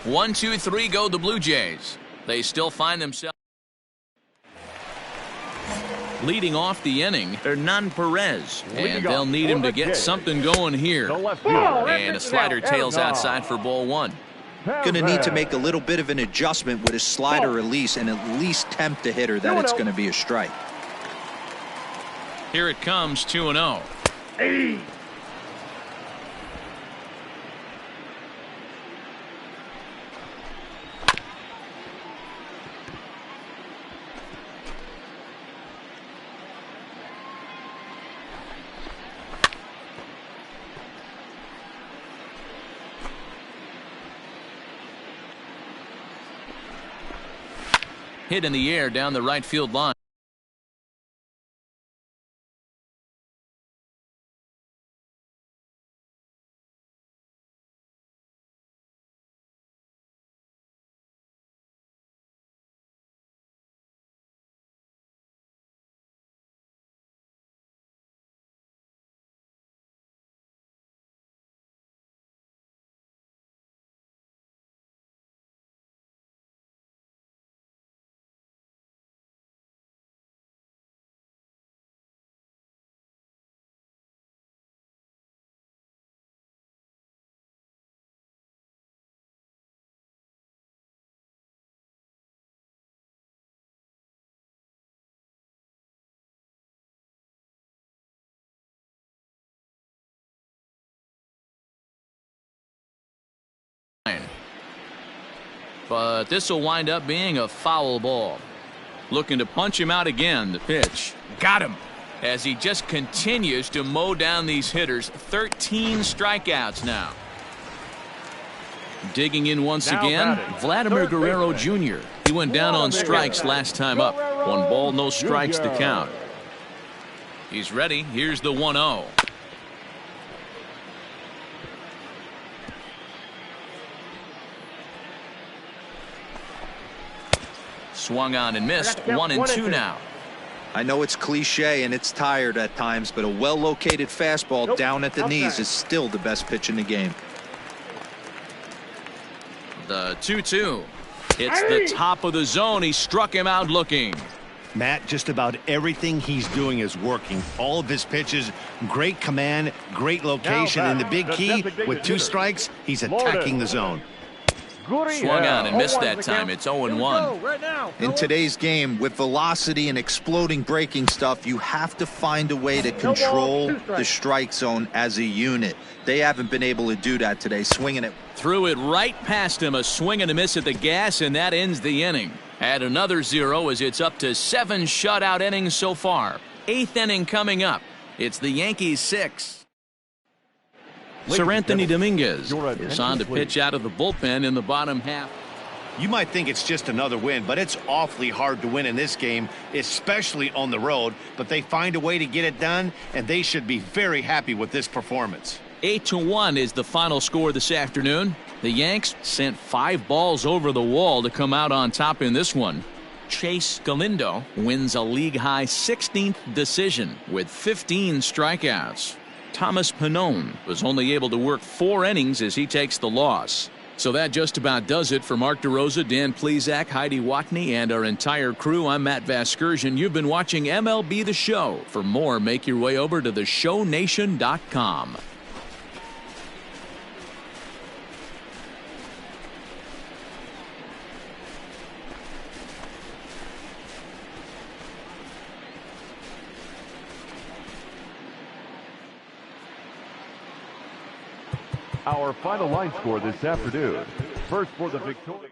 1, 2, 3 go the Blue Jays. They still find themselves leading off the inning. Hernan Perez, and they'll need him to get something going here. And a slider tails outside for ball 1. Going to need to make a little bit of an adjustment with his slider release and at least tempt the hitter that it's going to be a strike. Here it comes, 2-0. Hey. Hit in the air down the right field line. But this will wind up being a foul ball. Looking to punch him out again. The pitch. Got him. As he just continues to mow down these hitters. 13 strikeouts now. Digging in once again, Vladimir Guerrero Jr. He went down on strikes last time up. 1 ball, no strikes to count. He's ready. Here's the 1-0. Swung on and missed. 1-2 now. I know it's cliche and it's tired at times, but a well-located fastball down at the knees is still the best pitch in the game. The 2-2. It's the top of the zone. He struck him out looking. Matt, just about everything he's doing is working. All of his pitches, great command, great location, and the big key, with 2 strikes, he's attacking the zone. Swung on and missed that time. It's 0-1. In today's game, with velocity and exploding breaking stuff, you have to find a way to control the strike zone as a unit. They haven't been able to do that today. Swinging it. Threw it right past him. A swing and a miss at the gas, and that ends the inning. Add another 0 as it's up to 7 shutout innings so far. 8th inning coming up. It's the Yankees 6. Sir Anthony Dominguez is on to pitch out of the bullpen in the bottom half. You might think it's just another win, but it's awfully hard to win in this game, especially on the road. But they find a way to get it done, and they should be very happy with this performance. 8-1 is the final score this afternoon. The Yanks sent 5 balls over the wall to come out on top in this one. Chase Galindo wins a league-high 16th decision with 15 strikeouts. Thomas Pannone was only able to work 4 innings as he takes the loss. So that just about does it for Mark DeRosa, Dan Plesac, Heidi Watney, and our entire crew. I'm Matt Vasgersian. You've been watching MLB The Show. For more, make your way over to theshownation.com. Our final line score this afternoon. First for the Victoria.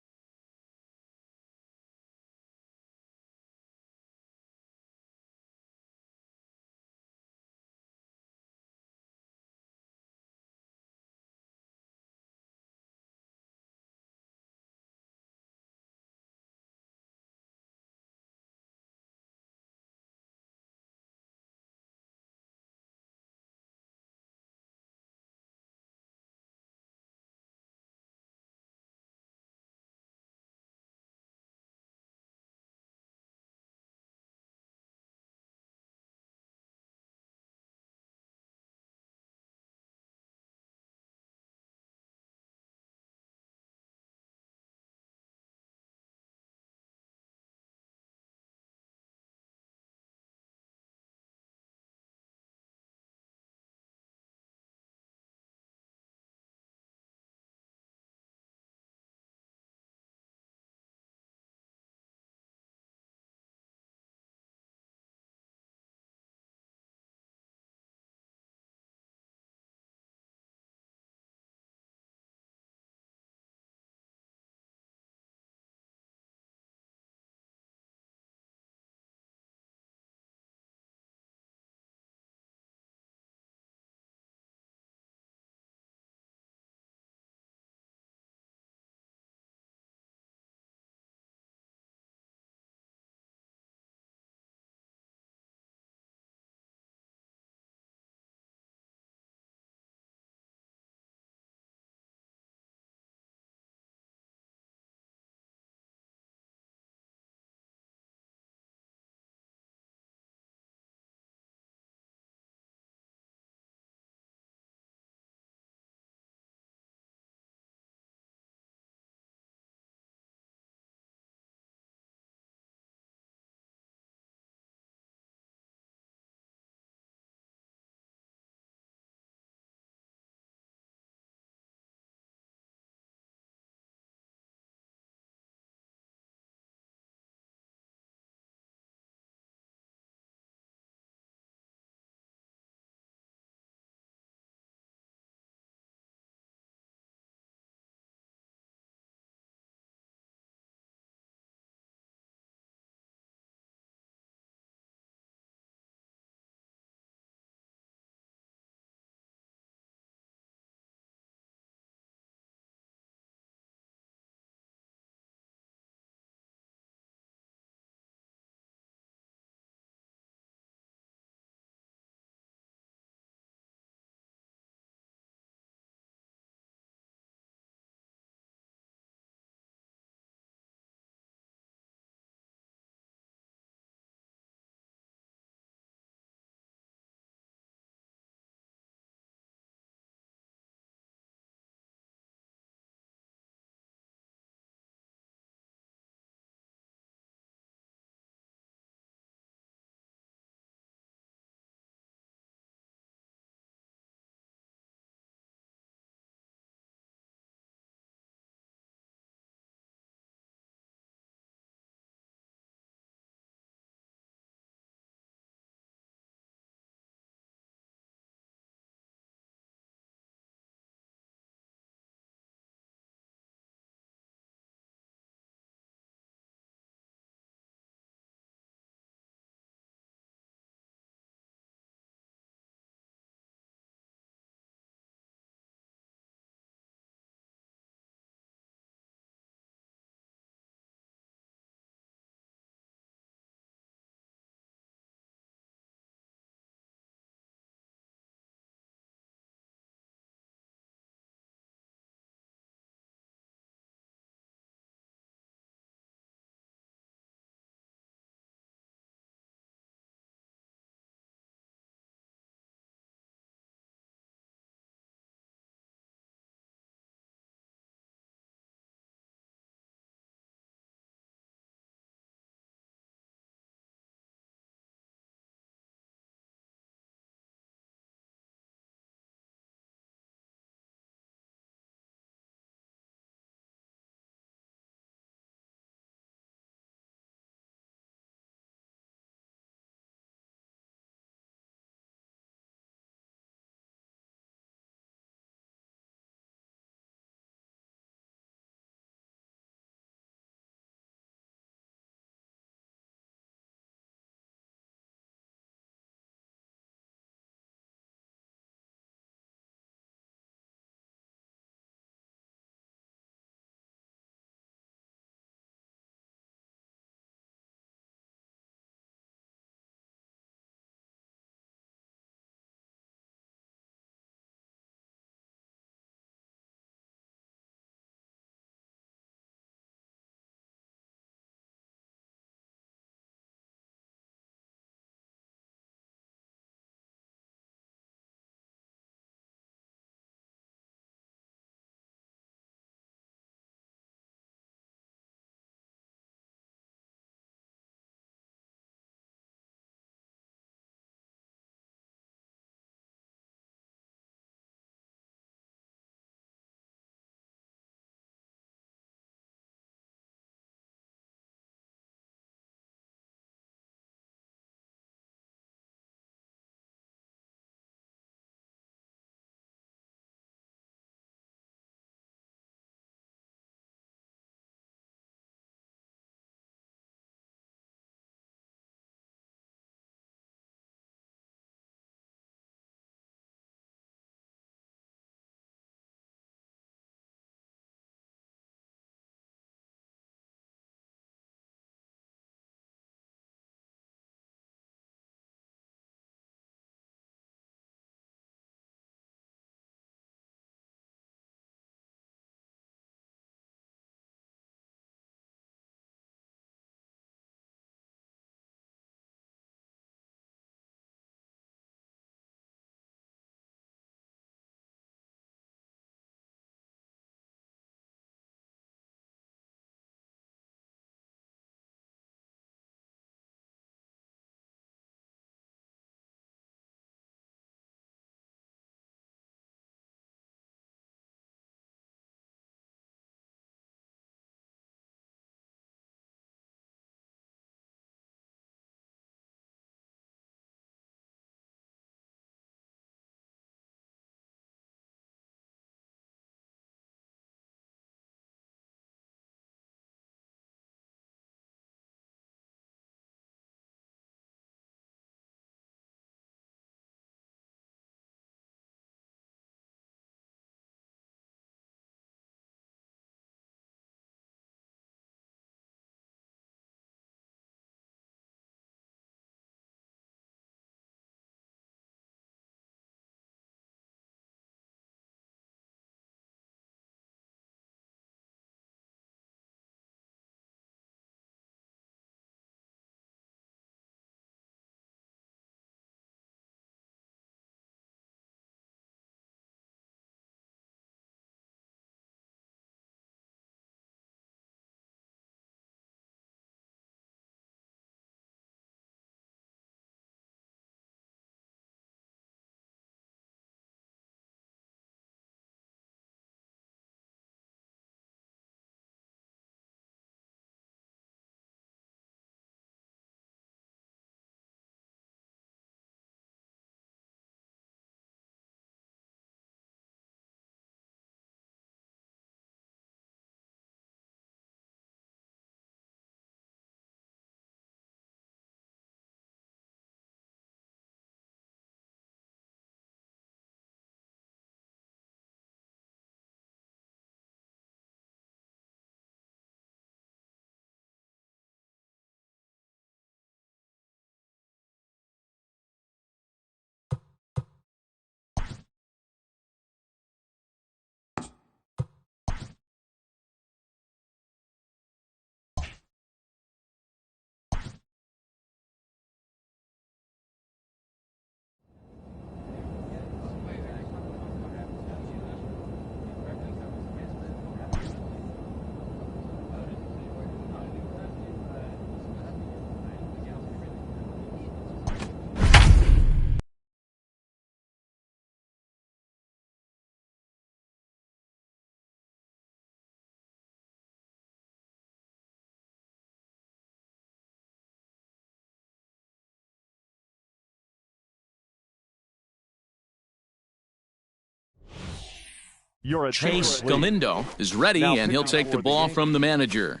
Your Chase attention, please. Galindo is ready, Now and he'll pitching take the for the ball game. from the manager.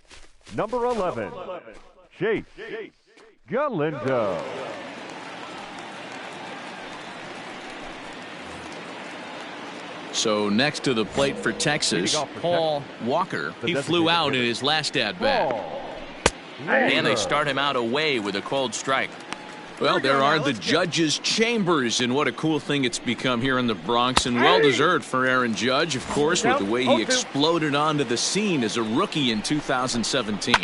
Number 11, Chase Galindo. So next to the plate for Texas, Paul Walker. He flew out in his last at-bat. And they start him out away with a cold strike. Well, there are the judges' chambers, and what a cool thing it's become here in the Bronx, and well-deserved for Aaron Judge, of course, with the way he exploded onto the scene as a rookie in 2017.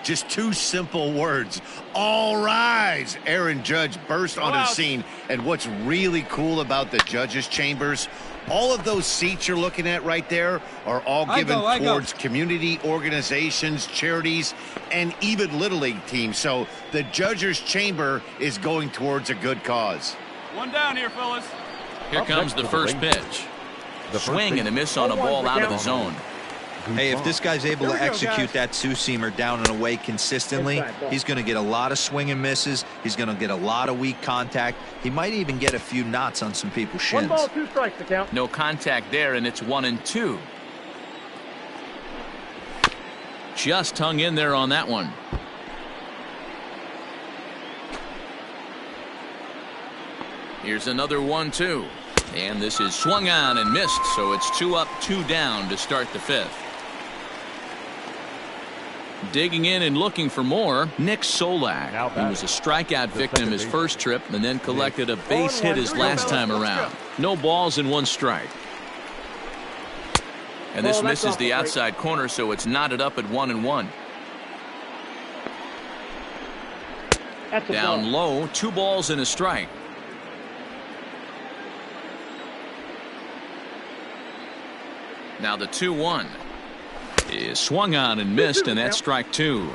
Just two simple words. All rise. Aaron Judge burst onto the scene. And what's really cool about the judges' chambers, all of those seats you're looking at right there are all given towards community organizations, charities, and even Little League teams. So the judges' chamber is going towards a good cause. One down here, fellas. Here comes the first pitch. Swing and a miss on a ball out of the zone. Hey, if this guy's able to execute that two-seamer down and away consistently, he's going to get a lot of swing and misses. He's going to get a lot of weak contact. He might even get a few knots on some people's shins. 1 ball, 2 strikes to count. No contact there, and it's 1-2. Just hung in there on that one. Here's another 1-2. And this is swung on and missed, so it's 2 up, 2 down to start the fifth. Digging in and looking for more, Nick Solak. He was a strikeout victim his first trip and then collected a base hit his last time around. No balls and 1 strike. And this misses the outside corner, so it's knotted up at 1-1. Down low, 2 balls and a strike. Now the 2-1 is swung on and missed, and that's strike 2.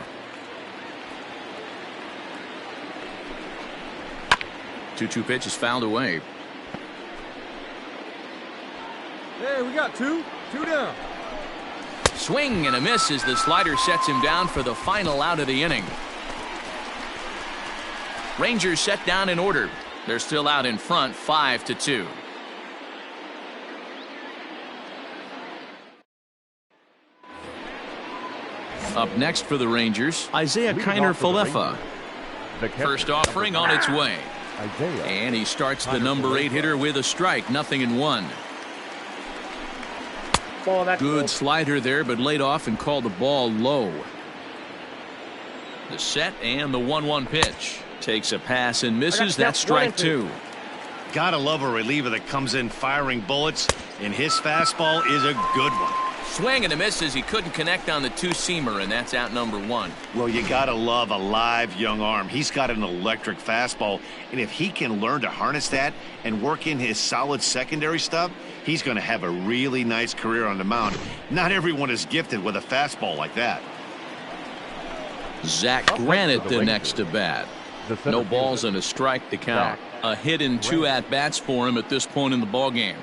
Two pitch is fouled away. Hey, we got 2 down. Swing and a miss as the slider sets him down for the final out of the inning. Rangers set down in order. They're still out in front, 5-2. Up next for the Rangers, Isaiah Kiner-Falefa. First offering on its way. And he starts the number 8 hitter with a strike, 0-1. Good slider there, but laid off and called the ball low. The set and the 1-1 pitch. Takes a pass and misses. That's strike 2. Gotta love a reliever that comes in firing bullets, and his fastball is a good one. Swing and a miss as he couldn't connect on the two-seamer, and that's out number 1. Well, you gotta love a live young arm. He's got an electric fastball, and if he can learn to harness that and work in his solid secondary stuff, he's going to have a really nice career on the mound. Not everyone is gifted with a fastball like that. Zach Granite the next to bat. No balls and a strike to count. A hit in 2 at-bats for him at this point in the ballgame.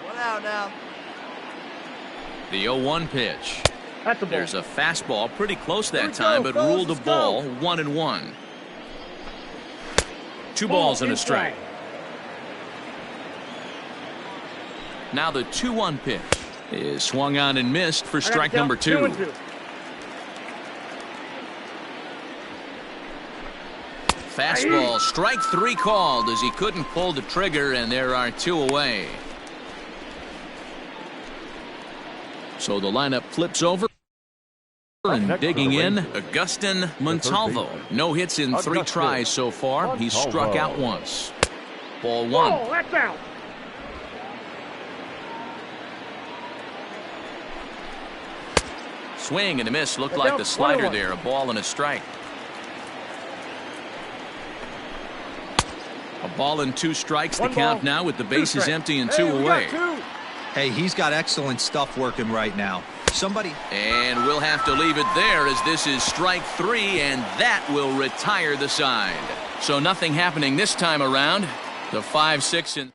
1 out now. The 0-1 pitch. There's a fastball pretty close that time, but ruled a ball, 1-1. 2 balls and a strike. Now the 2-1 pitch is swung on and missed for strike number 2. Fastball, strike 3 called as he couldn't pull the trigger, and there are 2 away. So the lineup flips over, and digging in, Agustin Montalvo. No hits in 3 tries so far. He's struck out once. Ball 1. Oh, that's out. Swing and a miss. Looked like the slider there. A ball and a strike. A ball and 2 strikes to count now with the bases empty and 2 away. Hey, he's got excellent stuff working right now. And we'll have to leave it there as this is strike 3, and that will retire the side. So nothing happening this time around. The 5-6 and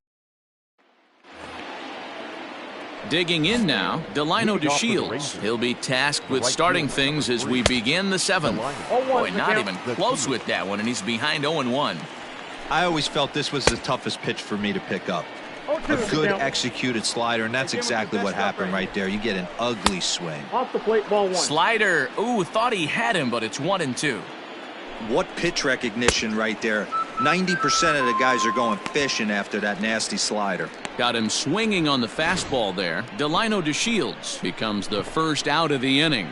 digging in now, Delino DeShields. He'll be tasked with starting things as we begin the 7th. Boy, not even close with that one, and he's behind 0-1. I always felt this was the toughest pitch for me to pick up. A good executed slider, and that's exactly what happened right there. You get an ugly swing. Off the plate, ball 1. Slider. Ooh, thought he had him, but it's 1-2. What pitch recognition right there. 90% of the guys are going fishing after that nasty slider. Got him swinging on the fastball there. Delino DeShields becomes the first out of the inning.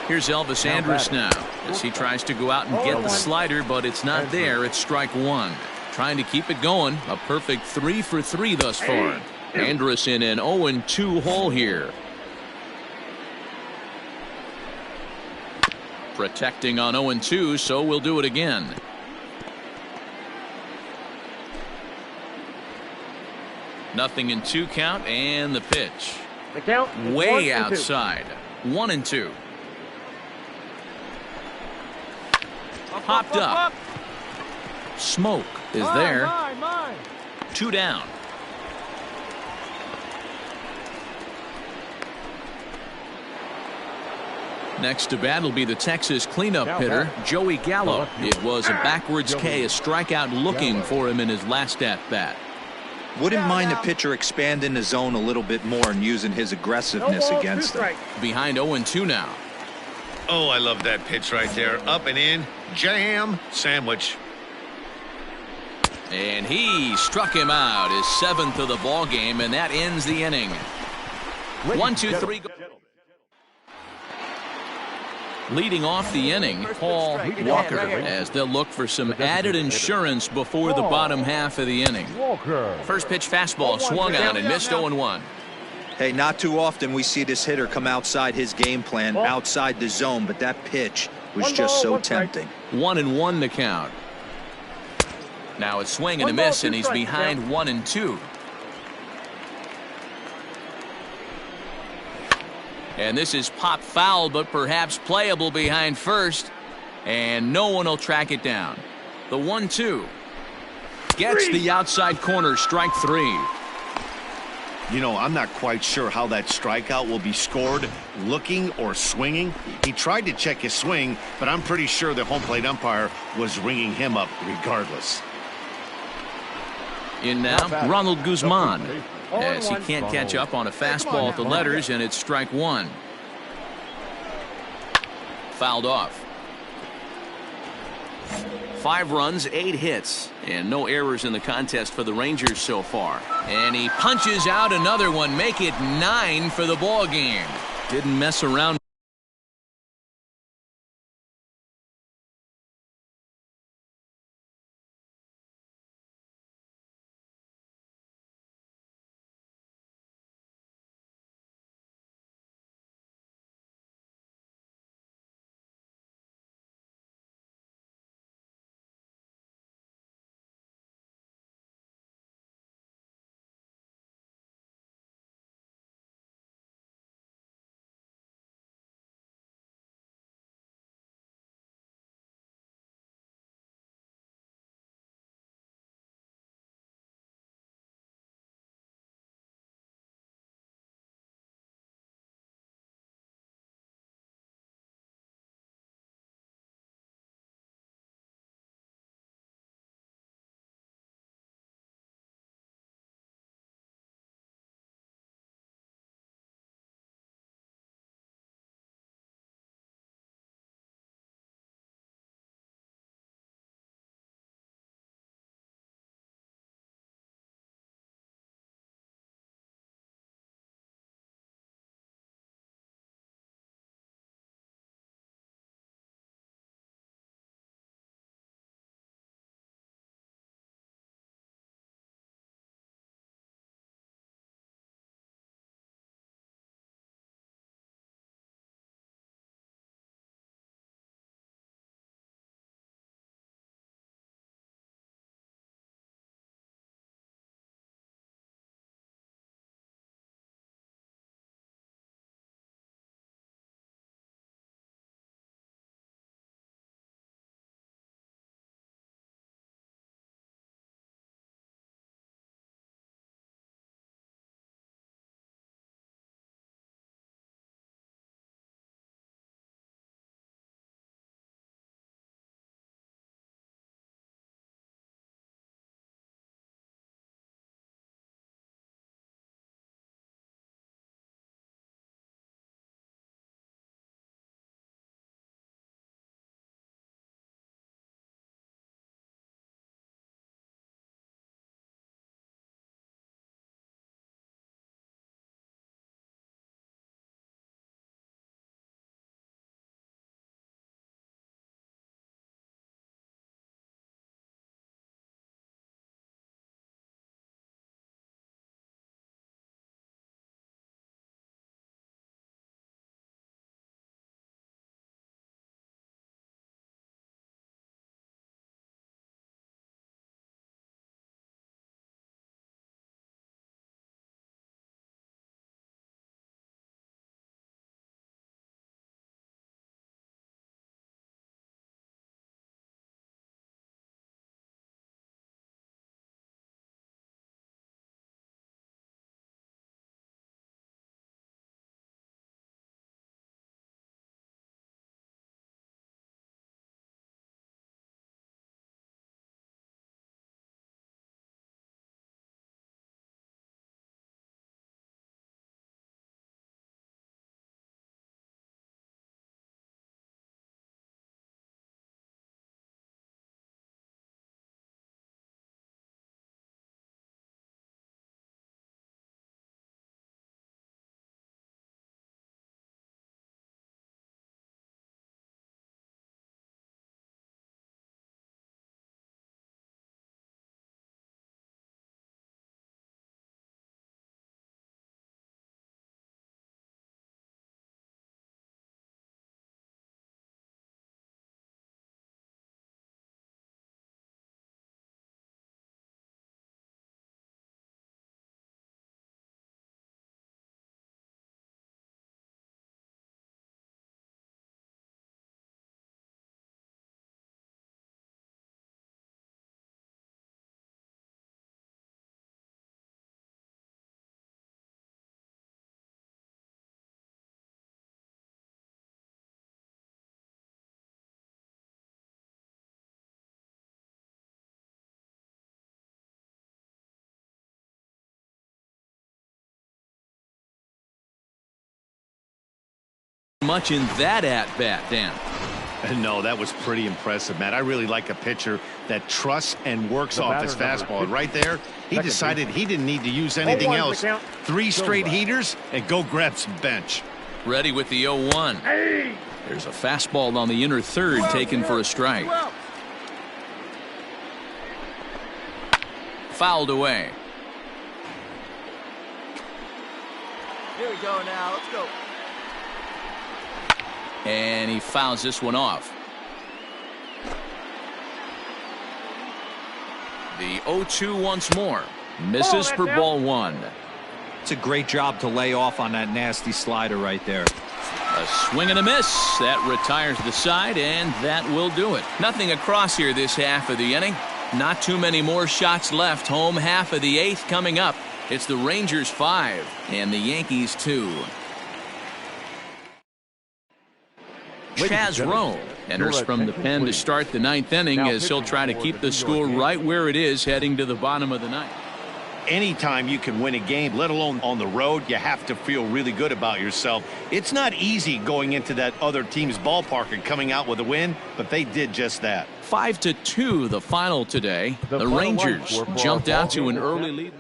Here's Elvis Andrus now as he tries to go out and get the slider, but it's not there. It's strike 1. Trying to keep it going. A perfect 3 for 3 thus far. Andrus in an 0-2 hole here. Protecting on 0-2, so we'll do it again. Nothing in 2 count, and the pitch. The count is Way 1-2. outside. 1-2. Popped up. Smoke is there. Mine. 2 down. Next to bat will be the Texas cleanup hitter, Joey Gallo. It was a backwards K, a strikeout looking for him in his last at-bat. Wouldn't mind the pitcher expanding the zone a little bit more and using his aggressiveness against them. Behind 0-2 now. Oh, I love that pitch right there. Up and in. Jam. Sandwich. And he struck him out, his 7th of the ball game, and that ends the inning. 1-2-3. Leading off the inning, Paul Walker, as they'll look for some added insurance before the bottom half of the inning. First pitch fastball swung on and missed 0-1. Hey, not too often we see this hitter come outside his game plan, outside the zone, but that pitch was just so tempting. 1-1 the count. Now it's swing and a miss, and he's behind 1-2. And this is popped foul, but perhaps playable behind first. And no one will track it down. The 1-2. Gets the outside corner, strike 3. You know, I'm not quite sure how that strikeout will be scored, looking or swinging. He tried to check his swing, but I'm pretty sure the home plate umpire was ringing him up regardless. In now, Ronald Guzman, as he can't catch up on a fastball at the letters, and it's strike 1. Fouled off. 5 runs, 8 hits, and no errors in the contest for the Rangers so far. And he punches out another one, make it 9 for the ball game. Didn't mess around. much in that at-bat, Dan. No, that was pretty impressive, Matt. I really like a pitcher that trusts and works off his fastball. Right there, he decided he didn't need to use anything else. 3 straight heaters and go grab some bench. Ready with the 0-1. There's a fastball on the inner third taken for a strike. Fouled away. Here we go now. Let's go. And he fouls this one off. The 0-2 once more. Misses for ball 1. It's a great job to lay off on that nasty slider right there. A swing and a miss. That retires the side, and that will do it. Nothing across here this half of the inning. Not too many more shots left. Home half of the 8th coming up. It's the Rangers 5 and the Yankees 2. Chaz Rowe enters from the pen to start the 9th inning as he'll try to keep the score right where it is heading to the bottom of the 9th. Anytime you can win a game, let alone on the road, you have to feel really good about yourself. It's not easy going into that other team's ballpark and coming out with a win, but they did just that. 5-2 the final today. The Rangers jumped out to an early lead.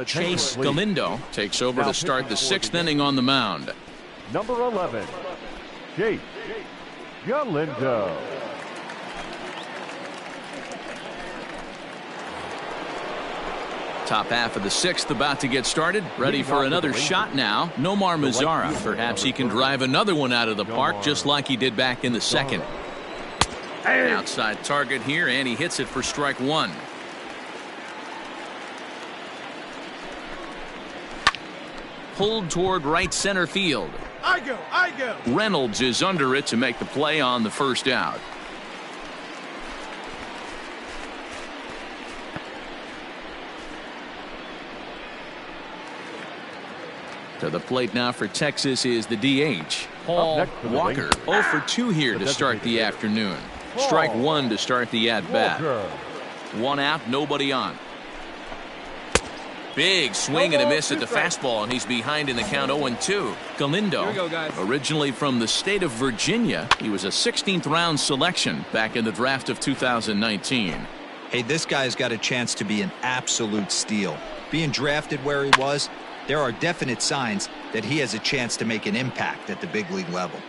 Chase Galindo takes over to start the 6th inning on the mound. Number 11, Chase Galindo. Top half of the 6th about to get started. Ready for another shot now. Nomar Mazara. Perhaps he can drive another one out of the park just like he did back in the 2nd. Outside target here, and he hits it for strike 1. Pulled toward right center field. I go. Reynolds is under it to make the play on the first out. To the plate now for Texas is the DH, Paul Walker. 0 for 2 here to start the afternoon. Strike 1 to start the at-bat. 1 out, nobody on. Big swing and a miss at the fastball, and he's behind in the count 0-2. Galindo, originally from the state of Virginia, he was a 16th round selection back in the draft of 2019. Hey, this guy's got a chance to be an absolute steal. Being drafted where he was, there are definite signs that he has a chance to make an impact at the big league level.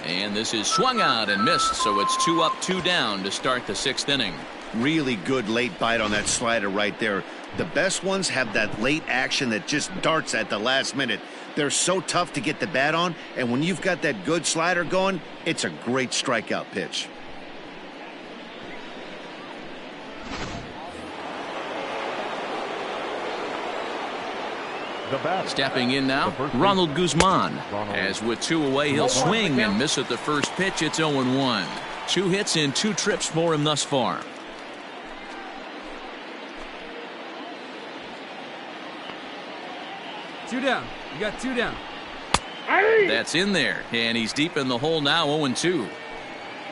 And this is swung out and missed, so it's 2 up, 2 down to start the 6th inning. Really good late bite on that slider right there. The best ones have that late action that just darts at the last minute. They're so tough to get the bat on, and when you've got that good slider going, it's a great strikeout pitch. Stepping in now, Ronald Guzman. As with 2 away, he'll swing and miss at the first pitch. It's 0-1. 2 hits in 2 trips for him thus far. Two down. You got 2 down. That's in there, and he's deep in the hole now, 0-2.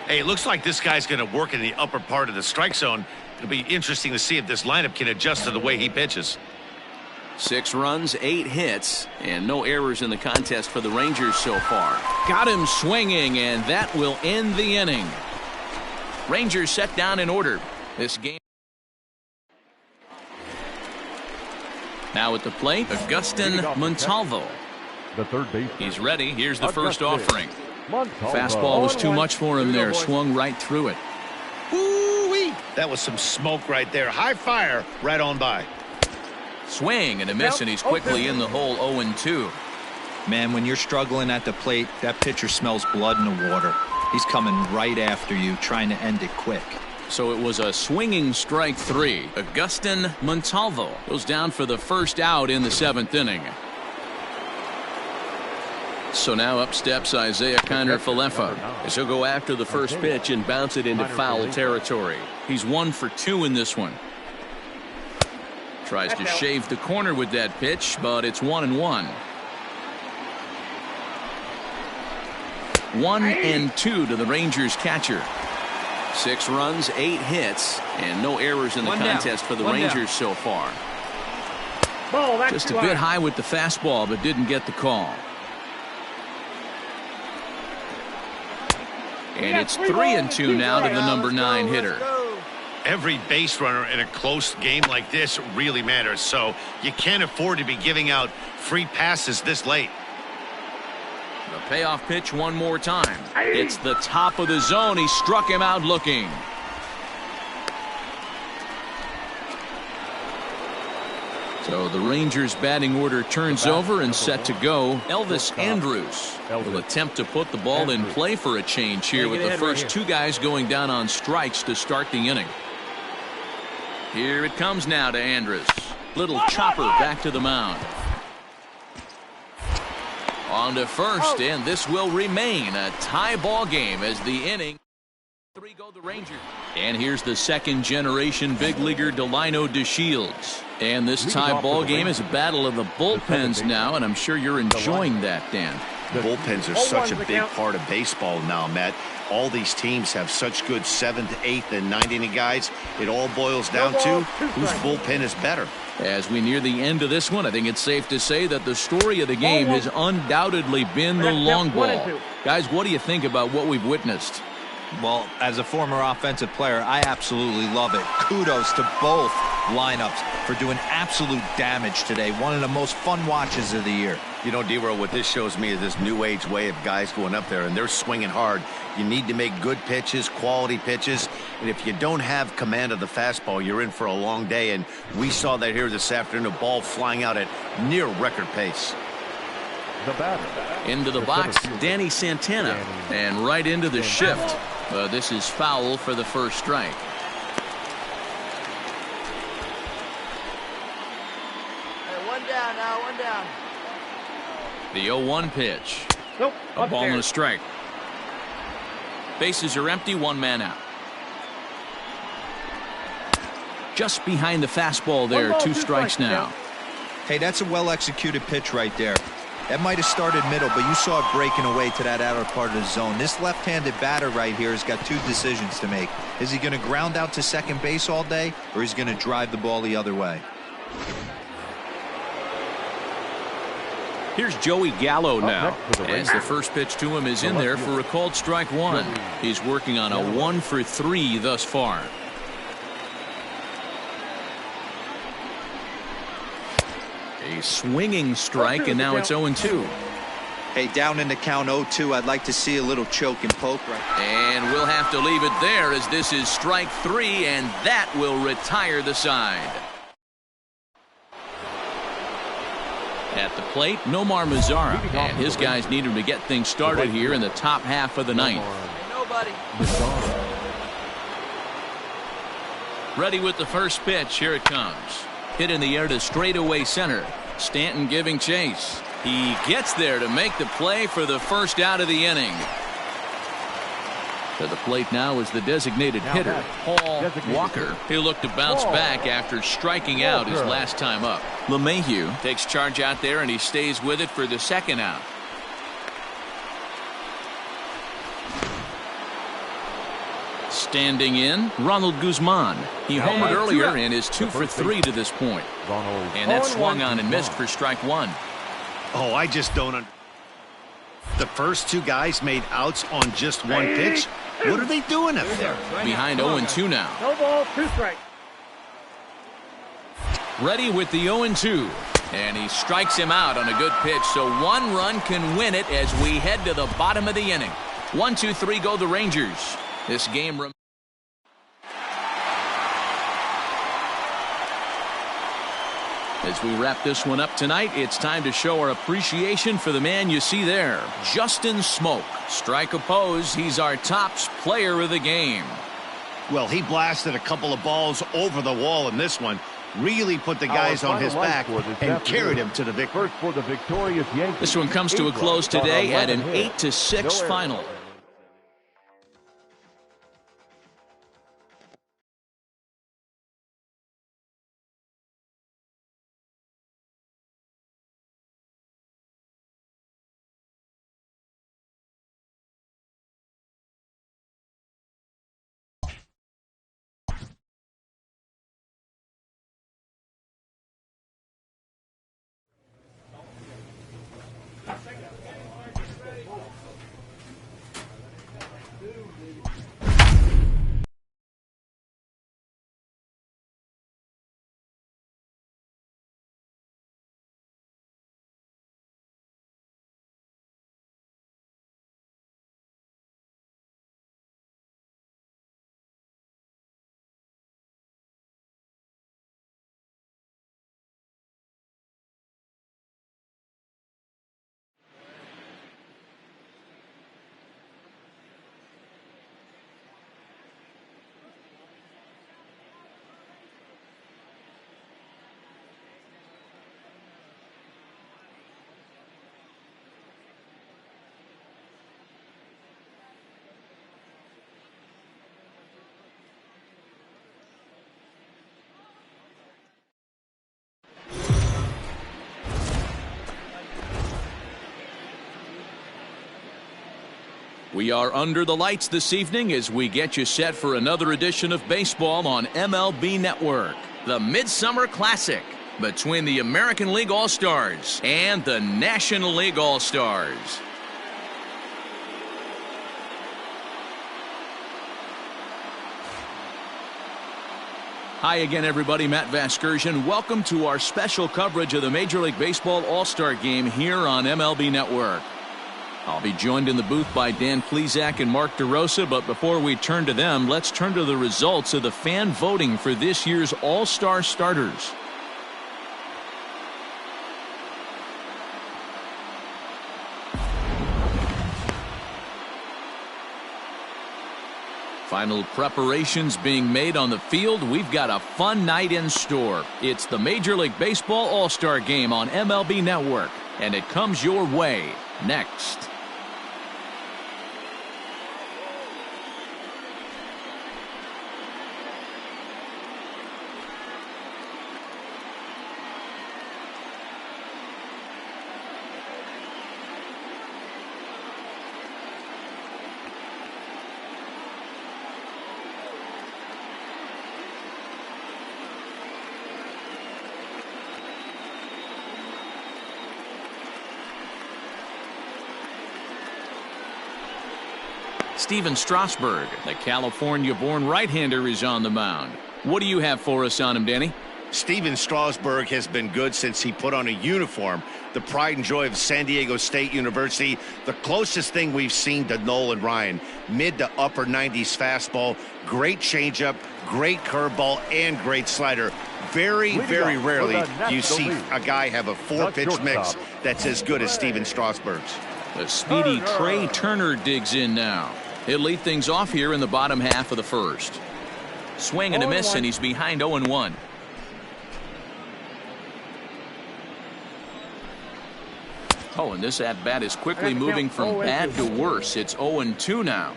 Hey, it looks like this guy's going to work in the upper part of the strike zone. It'll be interesting to see if this lineup can adjust to the way he pitches. 6 runs, 8 hits, and no errors in the contest for the Rangers so far. Got him swinging, and that will end the inning. Rangers set down in order. This game. Now at the plate, Agustin Montalvo. The third base. He's ready. Here's the first offering. Fastball was too much for him there. Swung right through it. Woo-wee! That was some smoke right there. High fire right on by. Swing and a miss, and he's quickly in the hole, 0-2. Man, when you're struggling at the plate, that pitcher smells blood in the water. He's coming right after you, trying to end it quick. So it was a swinging strike 3. Agustin Montalvo goes down for the first out in the 7th inning. So now up steps Isaiah Kiner-Falefa as he'll go after the first pitch and bounce it into foul territory. He's 1 for 2 in this one. Tries to shave the corner with that pitch, but it's 1-1. 1-2 to the Rangers catcher. 6 runs, 8 hits, and no errors in the contest for the Rangers so far. Just a bit high with the fastball, but didn't get the call. And it's 3-2 now to the number 9 hitter. Every base runner in a close game like this really matters, so you can't afford to be giving out free passes this late. The payoff pitch one more time. It's the top of the zone. He struck him out looking. So the Rangers batting order turns over and set to go. Elvis Andrus will attempt to put the ball in play for a change here with the first 2 guys going down on strikes to start the inning. Here it comes now to Andrus. Little chopper back to the mound. On to first, and this will remain a tie ball game as the inning. 3 go the Rangers. And here's the second generation big leaguer Delino DeShields. And this tie ball game is a battle of the bullpens now, and I'm sure you're enjoying that, Dan. Bullpens are such a big part of baseball now, Matt. All these teams have such good 7th, 8th, and 9th inning guys. It all boils down to whose bullpen is better. As we near the end of this one, I think it's safe to say that the story of the game has undoubtedly been the long ball. Guys, what do you think about what we've witnessed? Well, as a former offensive player, I absolutely love it. Kudos to both lineups for doing absolute damage today. One of the most fun watches of the year. You know, D-Roll, what this shows me is this new age way of guys going up there, and they're swinging hard. You need to make good pitches, quality pitches, and if you don't have command of the fastball, you're in for a long day, and we saw that here this afternoon, a ball flying out at near record pace. Into the box, Danny Santana, and right into the shift. This is foul for the first strike. Hey, 1 down now, 1 down. The 0-1 pitch. A ball and a strike. Bases are empty, 1 man out. Just behind the fastball there, 2 strikes now. Hey, that's a well-executed pitch right there. That might have started middle, but you saw it breaking away to that outer part of the zone. This left-handed batter right here has got 2 decisions to make. Is he going to ground out to second base all day, or is he going to drive the ball the other way? Here's Joey Gallo now, as the first pitch to him is in there for a called strike 1. He's working on a 1 for 3 thus far. A swinging strike, and now it's 0-2. Hey, down in the count 0-2, I'd like to see a little choke and poke right. And we'll have to leave it there as this is strike 3, and that will retire the side. At the plate, Nomar Mazara, and his guys need him to get things started here in the top half of the ninth. Hey, nobody. Ready with the first pitch. Here it comes. Hit in the air to straightaway center. Stanton giving chase. He gets there to make the play for the first out of the inning. To the plate now is the designated hitter, Paul Walker. He'll look to bounce back after striking out his last time up. LeMahieu takes charge out there, and he stays with it for the second out. Standing in, Ronald Guzman. He homered earlier and is 2 for 3 to this point. And that swung on and missed for strike one. Oh, I just don't. The first two guys made outs on just one pitch. What are they doing up there? Behind 0-2 now. No ball, 2 strikes. Ready with the 0-2. And he strikes him out on a good pitch. So 1 run can win it as we head to the bottom of the inning. 1, 2, 3 go the Rangers. This game as we wrap this one up tonight, it's time to show our appreciation for the man you see there, Justin Smoak. Strike oppose, he's our tops player of the game. Well, he blasted a couple of balls over the wall in this one. Really put the guys on his back and carried him to the victory. For the victorious Yankees. This one comes to a close today at an 8-6 final. We are under the lights this evening as we get you set for another edition of baseball on MLB Network. The Midsummer Classic between the American League All-Stars and the National League All-Stars. Hi again, everybody. Matt Vasgersian. Welcome to our special coverage of the Major League Baseball All-Star Game here on MLB Network. I'll be joined in the booth by Dan Plesac and Mark DeRosa, but before we turn to them, let's turn to the results of the fan voting for this year's All-Star starters. Final preparations being made on the field. We've got a fun night in store. It's the Major League Baseball All-Star Game on MLB Network, and it comes your way next. Steven Strasburg, the California-born right-hander, is on the mound. What do you have for us on him, Danny? Steven Strasburg has been good since he put on a uniform. The pride and joy of San Diego State University. The closest thing we've seen to Nolan Ryan. Mid to upper 90s fastball. Great changeup, great curveball, and great slider. Very rarely do you see a guy have a 4-pitch mix that's as good as Steven Strasburg's. The speedy Trey Turner digs in now. He'll lead things off here in the bottom half of the first. Swing and a miss, and he's behind 0-1. Oh, and this at-bat is quickly moving from bad to worse. It's 0-2 now.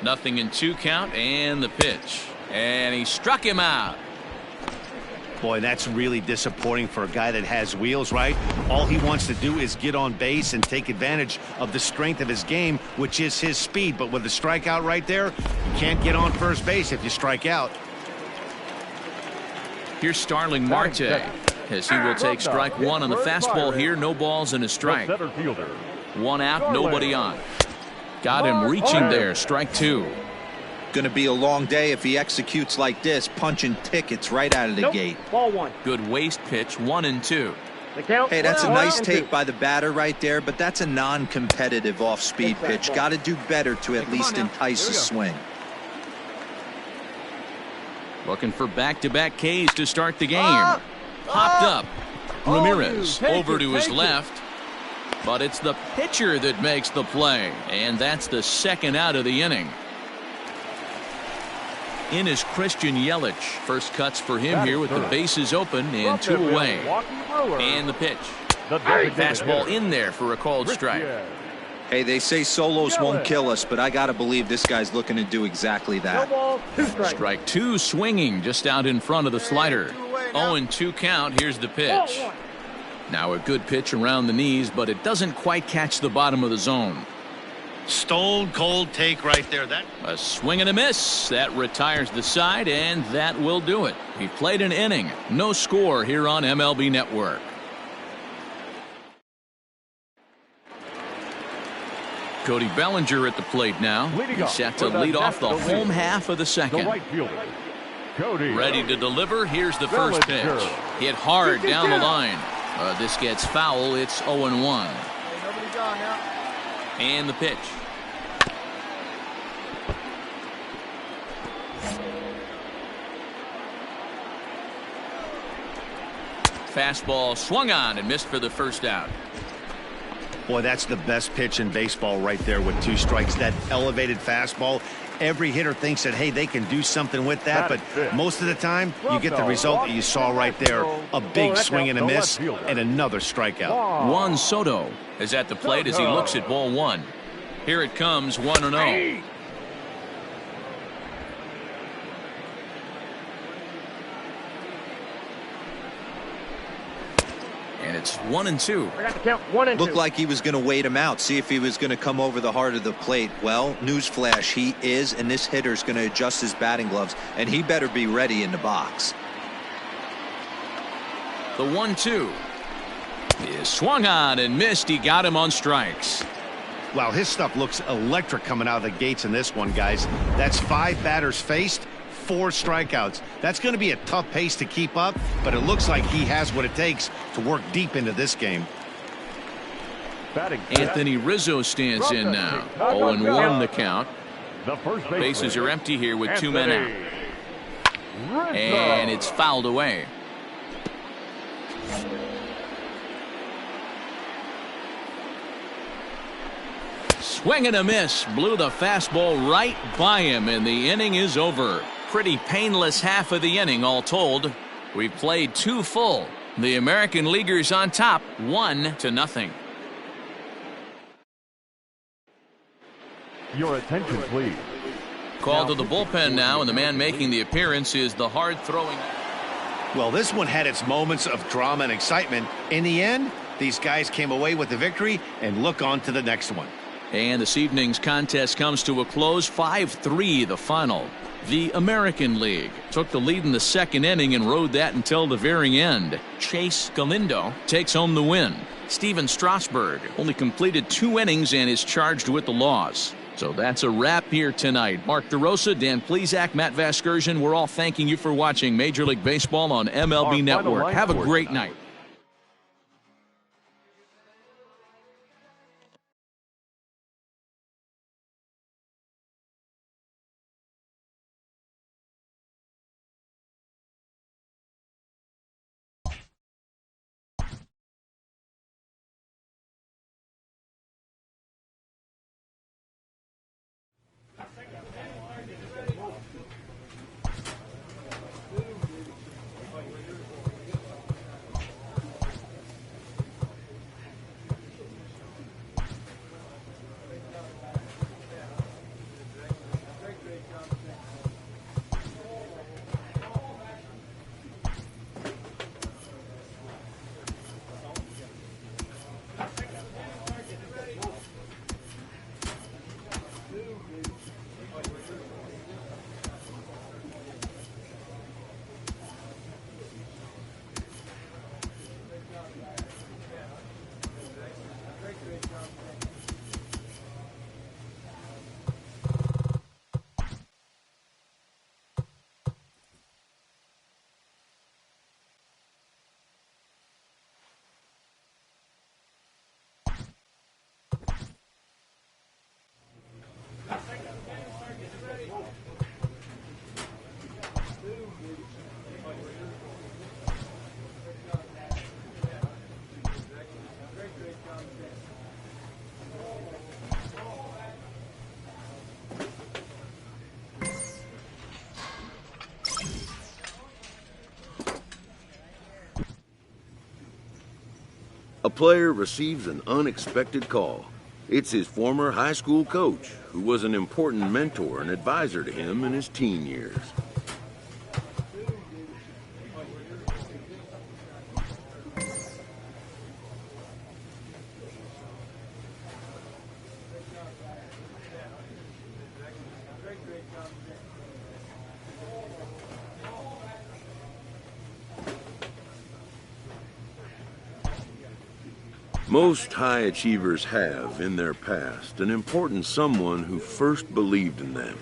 Nothing in 2 count, and the pitch. And he struck him out. Boy, that's really disappointing for a guy that has wheels, right? All he wants to do is get on base and take advantage of the strength of his game, which is his speed. But with the strikeout right there, you can't get on first base if you strike out. Here's Starling Marte, as he will take strike 1 on the fastball here. No balls and a strike. 1 out, nobody on. Got him reaching there. Strike 2. Going to be a long day if he executes like this, punching tickets right out of the gate. Ball 1. Good waist pitch, 1-2. Hey, that's a nice take by the batter right there, but that's a non-competitive off-speed pitch. Got to do better to at least entice a swing. Looking for back-to-back Ks to start the game. Popped up. Ramirez over to his left. But it's the pitcher that makes the play. And that's the second out of the inning. In is Christian Yelich. First cuts for him here with the bases open and 2 away. And the pitch. Fastball in there for a called strike. Hey, they say solos won't kill us, but I got to believe this guy's looking to do exactly that. Strike 2 swinging just out in front of the slider. 0-2 count. Here's the pitch. Now a good pitch around the knees, but it doesn't quite catch the bottom of the zone. Stone cold take right there. That a swing and a miss. That retires the side, and that will do it. He played an inning. No score here on MLB Network. Cody Bellinger at the plate now. He's set to lead off the home half of the second. Ready to deliver. Here's the first pitch. Hit hard down the line. This gets foul. It's 0-1. And the pitch. Fastball swung on and missed for the first out. Boy, that's the best pitch in baseball right there with 2 strikes. That elevated fastball. Every hitter thinks that, hey, they can do something with that, but most of the time you get the result that you saw right there. A big swing and a miss and another strikeout. Juan Soto is at the plate as he looks at ball 1. Here it comes, 1-0. And it's 1-2. Looked like he was going to wait him out, see if he was going to come over the heart of the plate. Well, newsflash, he is, and this hitter's going to adjust his batting gloves, and he better be ready in the box. The 1-2 is swung on and missed. He got him on strikes. Wow, his stuff looks electric coming out of the gates in this one, guys. That's 5 batters faced, 4 strikeouts. That's going to be a tough pace to keep up, but it looks like he has what it takes to work deep into this game. Anthony Rizzo stands in now. 0-1 the count. Bases are empty here with 2 men out. And it's fouled away. Swing and a miss. Blew the fastball right by him, and the inning is over. Pretty painless half of the inning all told. We've played 2 full. The American Leaguers on top, 1-0. Your attention, please. Called to the bullpen now, and the man making the appearance is the hard-throwing. Well, this one had its moments of drama and excitement. In the end, these guys came away with the victory, and look on to the next one. And this evening's contest comes to a close, 5-3 the final. The American League took the lead in the second inning and rode that until the very end. Chase Galindo takes home the win. Steven Strasburg only completed 2 innings and is charged with the loss. So that's a wrap here tonight. Mark DeRosa, Dan Plesac, Matt Vasgersian, we're all thanking you for watching Major League Baseball on MLB Network. Have a great night. A player receives an unexpected call. It's his former high school coach, who was an important mentor and advisor to him in his teen years. Most high achievers have, in their past, an important someone who first believed in them.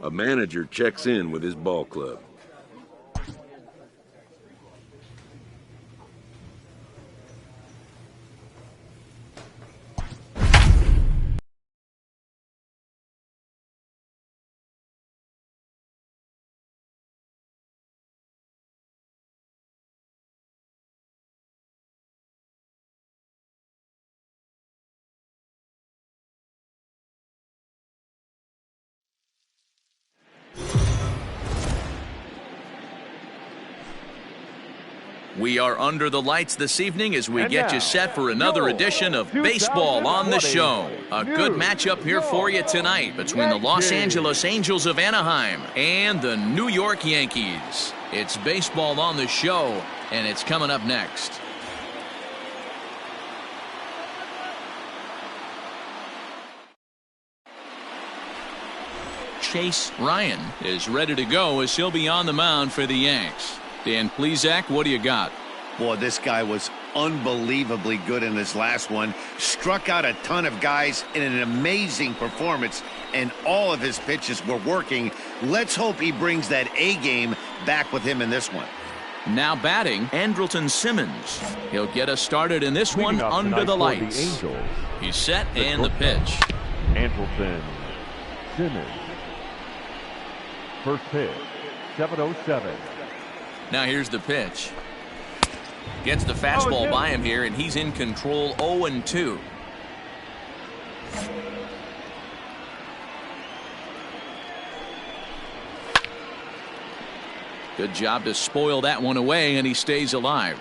A manager checks in with his ball club. We are under the lights this evening as we get you set for another edition of Baseball on the Show. A good matchup here for you tonight between the Los Angeles Angels of Anaheim and the New York Yankees. It's Baseball on the Show, and it's coming up next. Chase Ryan is ready to go as he'll be on the mound for the Yanks. Dan Plesac, what do you got? Boy, this guy was unbelievably good in this last one. Struck out a ton of guys in an amazing performance, and all of his pitches were working. Let's hope he brings that A game back with him in this one. Now batting, Andrelton Simmons. He'll get us started in this one under the lights. He's set and the pitch. Andrelton Simmons. First pitch, 7:07. Now here's the pitch. Gets the fastball by him here, and he's in control. 0-2. Good job to spoil that one away, and he stays alive.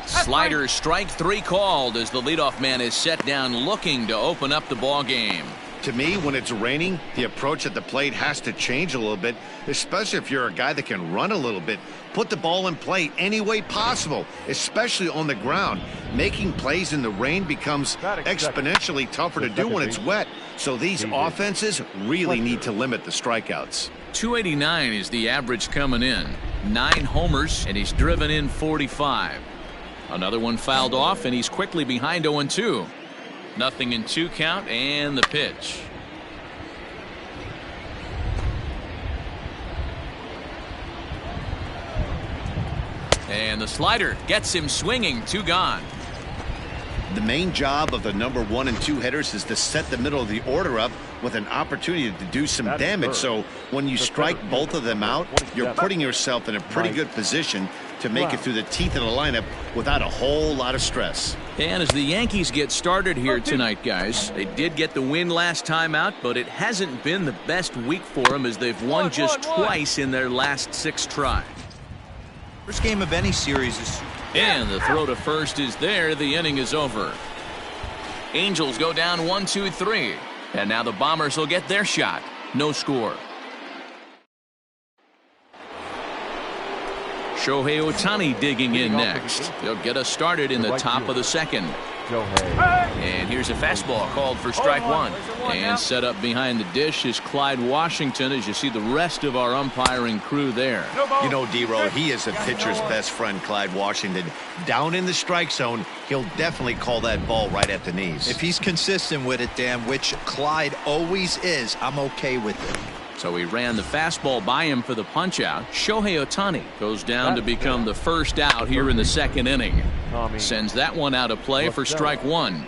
Slider strike 3 called as the leadoff man is set down looking to open up the ball game. To me, when it's raining, the approach at the plate has to change a little bit, especially if you're a guy that can run a little bit. Put the ball in play any way possible, especially on the ground. Making plays in the rain becomes exponentially tougher to do when it's wet. So these offenses really need to limit the strikeouts. 289 is the average coming in. 9 homers, and he's driven in 45. Another one fouled off, and he's quickly behind 0-2. Nothing in 2 count, and the pitch. And the slider gets him swinging. 2 gone. The main job of the number 1 and 2 hitters is to set the middle of the order up with an opportunity to do some damage. So when you strike both of them out, you're putting yourself in a pretty good position to make it through the teeth of the lineup without a whole lot of stress. And as the Yankees get started here tonight, guys, they did get the win last time out, but it hasn't been the best week for them as they've won just twice in their last 6 tries. First game of any series is. And the throw to first is there. The inning is over. Angels go down 1-2-3. And now the Bombers will get their shot. No score. Shohei Ohtani digging in next. They'll get us started in the top of the second. And here's a fastball called for strike 1. And set up behind the dish is Clyde Washington as you see the rest of our umpiring crew there. You know, D-Row, he is a pitcher's best friend, Clyde Washington. Down in the strike zone, he'll definitely call that ball right at the knees. If he's consistent with it, Dan, which Clyde always is, I'm okay with it. So he ran the fastball by him for the punch out. Shohei Ohtani goes down to become the first out here in the second inning. Sends that one out of play for strike 1.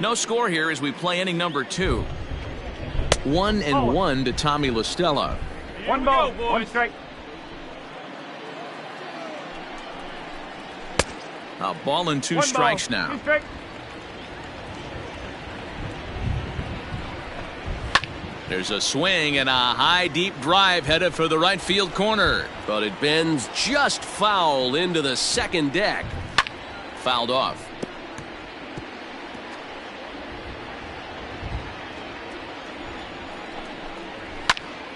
No score here as we play inning number 2. 1-1 to Tommy La Stella. 1 ball, 1 strike. A ball and 2 strikes now. There's a swing and a high deep drive headed for the right field corner, but it bends just foul into the second deck. Fouled off.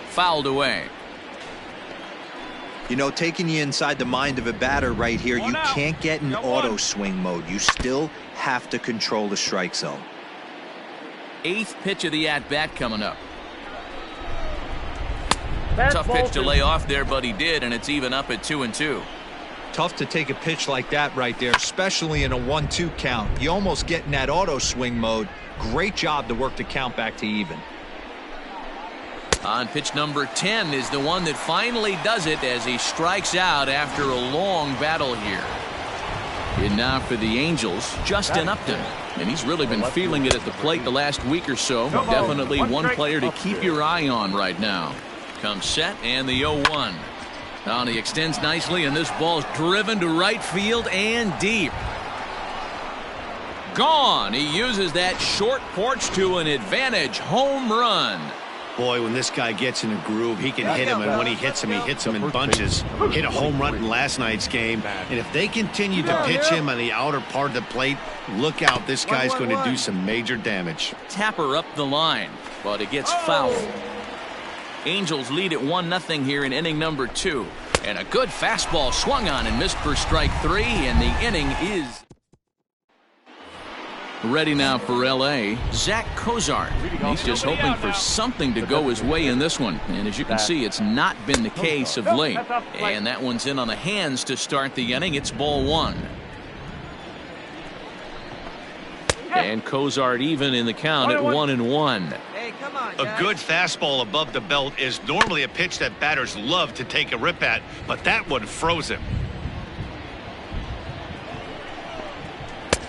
Fouled away. You know, taking you inside the mind of a batter right here, you can't get in auto swing mode. You still have to control the strike zone. 8th pitch of the at-bat coming up. Tough pitch to lay off there, but he did, and it's even up at 2-2. Tough to take a pitch like that right there, especially in a 1-2 count. You almost get in that auto swing mode. Great job to work the count back to even. On pitch number 10 is the one that finally does it as he strikes out after a long battle here. And now for the Angels, Justin Upton. And he's really been feeling it at the plate the last week or so. Definitely one player to keep your eye on right now. Comes set and the 0-1. Now he extends nicely and this ball's driven to right field and deep. Gone. He uses that short porch to an advantage home run. Boy, when this guy gets in a groove, he can hit him, and when he hits him in bunches. Hit a home run in last night's game, and if they continue to pitch him on the outer part of the plate, look out, this guy's going to do some major damage. Tapper up the line, but it gets fouled. Angels lead at 1-0 here in inning number 2. And a good fastball swung on and missed for strike 3, and the inning is ready now for L.A. Zach Cozart. He's just hoping for something to go his way in this one. And as you can see, it's not been the case of late. And that one's in on the hands to start the inning. It's ball 1. And Cozart even in the count at 1-1. Hey, come on, a good fastball above the belt is normally a pitch that batters love to take a rip at, but that one froze him.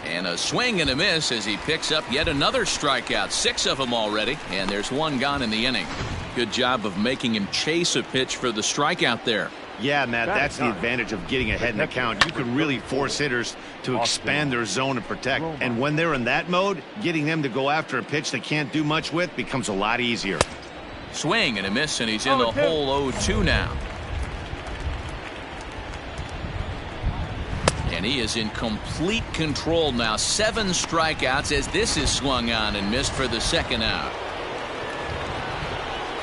And a swing and a miss as he picks up yet another strikeout. 6 of them already, and there's 1 gone in the inning. Good job of making him chase a pitch for the strikeout there. Yeah, Matt, that's the advantage of getting ahead in the count. You can really force hitters to expand their zone and protect. And when they're in that mode, getting them to go after a pitch they can't do much with becomes a lot easier. Swing and a miss, and he's in the hole 0-2 now. And he is in complete control now. 7 strikeouts as this is swung on and missed for the second out.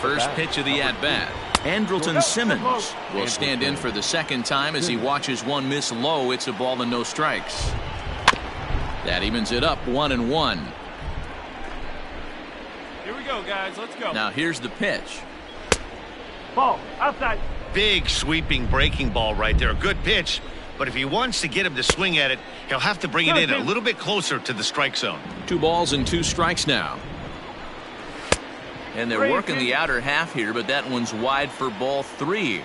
First pitch of the at-bat. Andrelton Simmons will stand in for the second time as he watches one miss low. It's a ball and no strikes. That evens it up 1-1. Here we go, guys. Let's go. Now here's the pitch. Ball outside. Big sweeping breaking ball right there. A good pitch. But if he wants to get him to swing at it, he'll have to bring it in a little bit closer to the strike zone. 2 balls and 2 strikes now. And they're working the outer half here, but that one's wide for ball 3.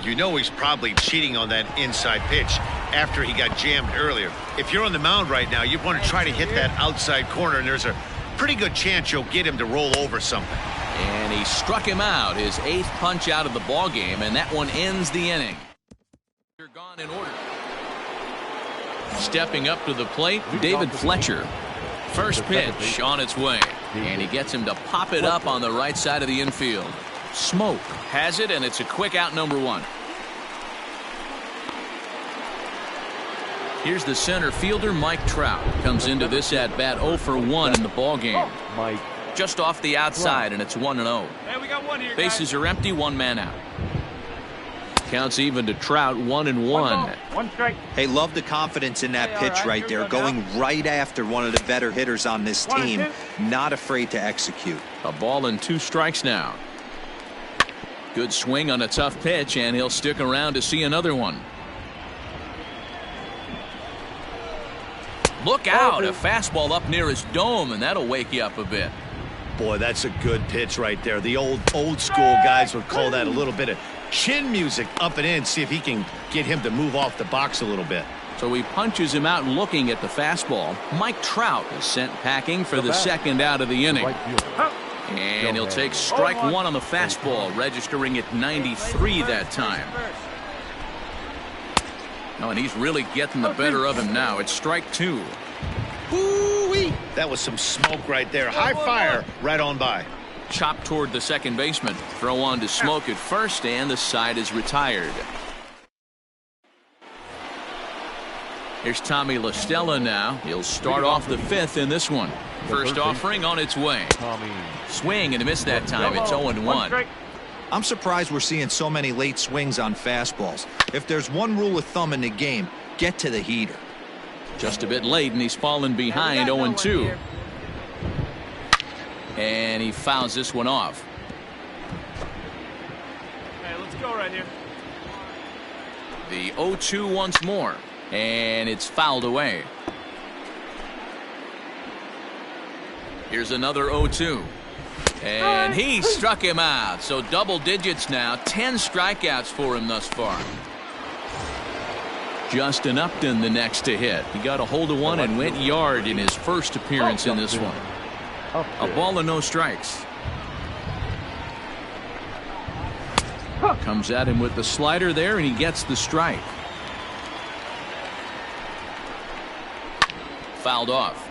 You know he's probably cheating on that inside pitch after he got jammed earlier. If you're on the mound right now, you want to try to hit that outside corner, and there's a pretty good chance you'll get him to roll over something. And he struck him out, his 8th punch out of the ball game, and that one ends the inning. They're gone in order. Stepping up to the plate, David Fletcher. First pitch on its way, and he gets him to pop it up on the right side of the infield. Smoke has it, and it's a quick out, number 1. Here's the center fielder, Mike Trout. Comes into this at bat 0 for 1 in the ball game. Just off the outside, and it's 1-0. Hey, we got one here, Bases are empty, 1 man out. Counts even to Trout, 1-1. 1 strike. Hey, love the confidence in that pitch right there. Going right after one of the better hitters on this team. Not afraid to execute. A ball and 2 strikes now. Good swing on a tough pitch, and he'll stick around to see another one. Look out, a fastball up near his dome, and that'll wake you up a bit. Boy, that's a good pitch right there. The old school guys would call that a little bit of chin music up and in. See if he can get him to move off the box a little bit. So he punches him out looking at the fastball. Mike Trout is sent packing for the second out of the inning. And he'll take strike 1 on the fastball, registering at 93 that time. Oh, and he's really getting the better of him now. It's strike 2. Ooh-wee. That was some smoke right there. High fire right on by. Chopped toward the second baseman. Throw on to Smoke at first, and the side is retired. Here's Tommy La Stella now. He'll start off the 5th in this one. First offering on its way. Swing and a miss that time. It's 0-1. I'm surprised we're seeing so many late swings on fastballs. If there's one rule of thumb in the game, get to the heater. Just a bit late, and he's fallen behind 0-2. And he fouls this one off. Hey, let's go right here. The 0-2 once more, and it's fouled away. Here's another 0-2. And he struck him out. So double digits now. 10 strikeouts for him thus far. Justin Upton the next to hit. He got a hold of one and went yard in his first appearance in this one. A ball and no strikes. Comes at him with the slider there, and he gets the strike. Fouled off.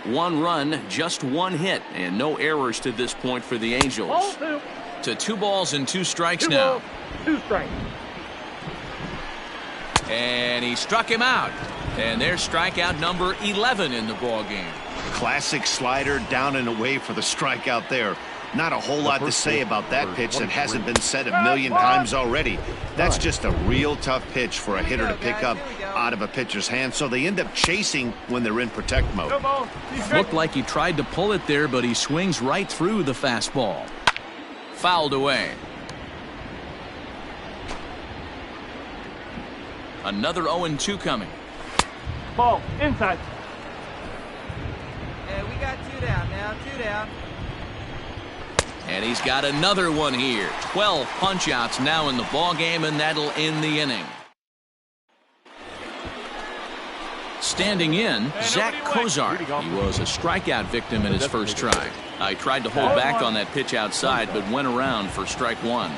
1 run, just 1 hit, and no errors to this point for the Angels. To 2 balls and 2 strikes now. 2 strikes. And he struck him out. And there's strikeout number 11 in the ball game. Classic slider down and away for the strikeout there. Not a whole lot to say about that pitch that hasn't been said a million times already. That's just a real tough pitch for a hitter to pick up out of a pitcher's hand, so they end up chasing when they're in protect mode. Looked like he tried to pull it there, but he swings right through the fastball. Fouled away. Another 0-2 coming. Ball inside. Hey, we got 2 down now. 2 down. And he's got another one here. 12 punch-outs now in the ball game, and that'll end the inning. Standing in, Zach Kozar. He was a strikeout victim in his first try. I tried to hold back on that pitch outside, but went around for strike one.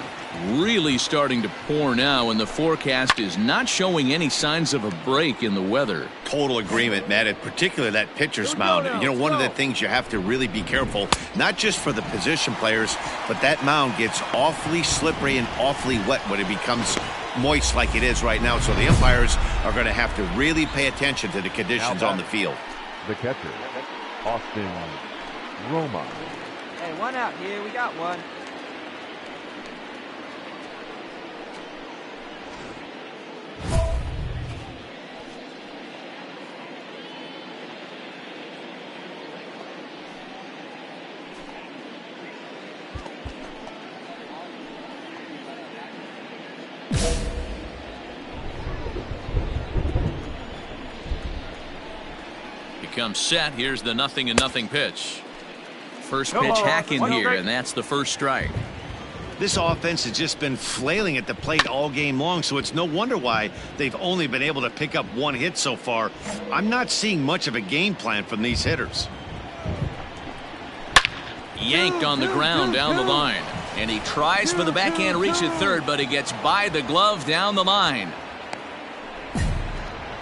Really starting to pour now, and the forecast is not showing any signs of a break in the weather. Total agreement, Matt, and particularly that pitcher's mound. You know, one of the things you have to really be careful, not just for the position players, but that mound gets awfully slippery and awfully wet when it becomes moist like it is right now. So the umpires are going to have to really pay attention to the conditions on the field. The catcher, Austin Roma. Hey, one out here. We got one. Comes set. Here's the 0-0 pitch. First pitch hacking here, and that's the first strike. This offense has just been flailing at the plate all game long, so it's no wonder why they've only been able to pick up one hit so far. I'm not seeing much of a game plan from these hitters. Yanked on the ground down the line, and he tries for the backhand reach at third, but he gets by the glove down the line.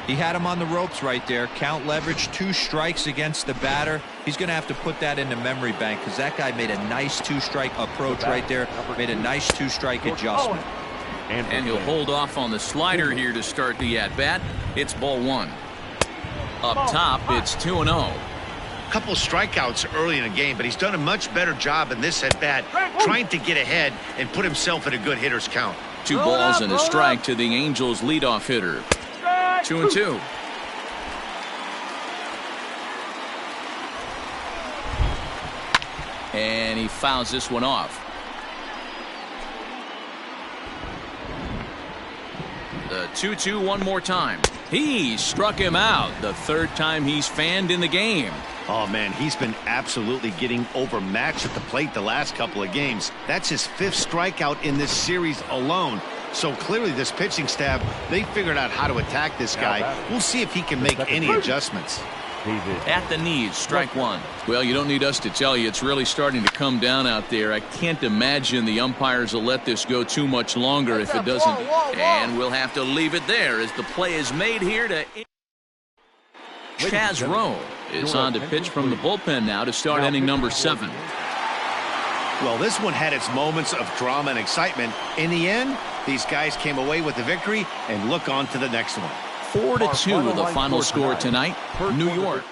He had him on the ropes right there. Count leverage, 2 strikes against the batter. He's going to have to put that in the memory bank because that guy made a nice 2-strike approach right there. Made a nice 2-strike adjustment. And he'll hold off on the slider here to start the at-bat. It's ball 1. Up top, it's 2-0. A couple strikeouts early in the game, but he's done a much better job in this at-bat trying to get ahead and put himself in a good hitter's count. 2 balls and a strike to the Angels leadoff hitter. 2-2. And he fouls this one off. The 2-2 one more time. He struck him out the 3rd time he's fanned in the game. Oh, man, he's been absolutely getting overmatched at the plate the last couple of games. That's his 5th strikeout in this series alone. So clearly this pitching staff, they figured out how to attack this guy. We'll see if he can make any adjustments. At the knees, strike 1. Well, you don't need us to tell you, it's really starting to come down out there. I can't imagine the umpires will let this go too much longer if it doesn't. And we'll have to leave it there as the play is made here to... Chaz Rowe is on to pitch from the bullpen now to start inning number 7. Well, this one had its moments of drama and excitement. In the end, these guys came away with the victory and look on to the next one. 4-2 the final score tonight. New York.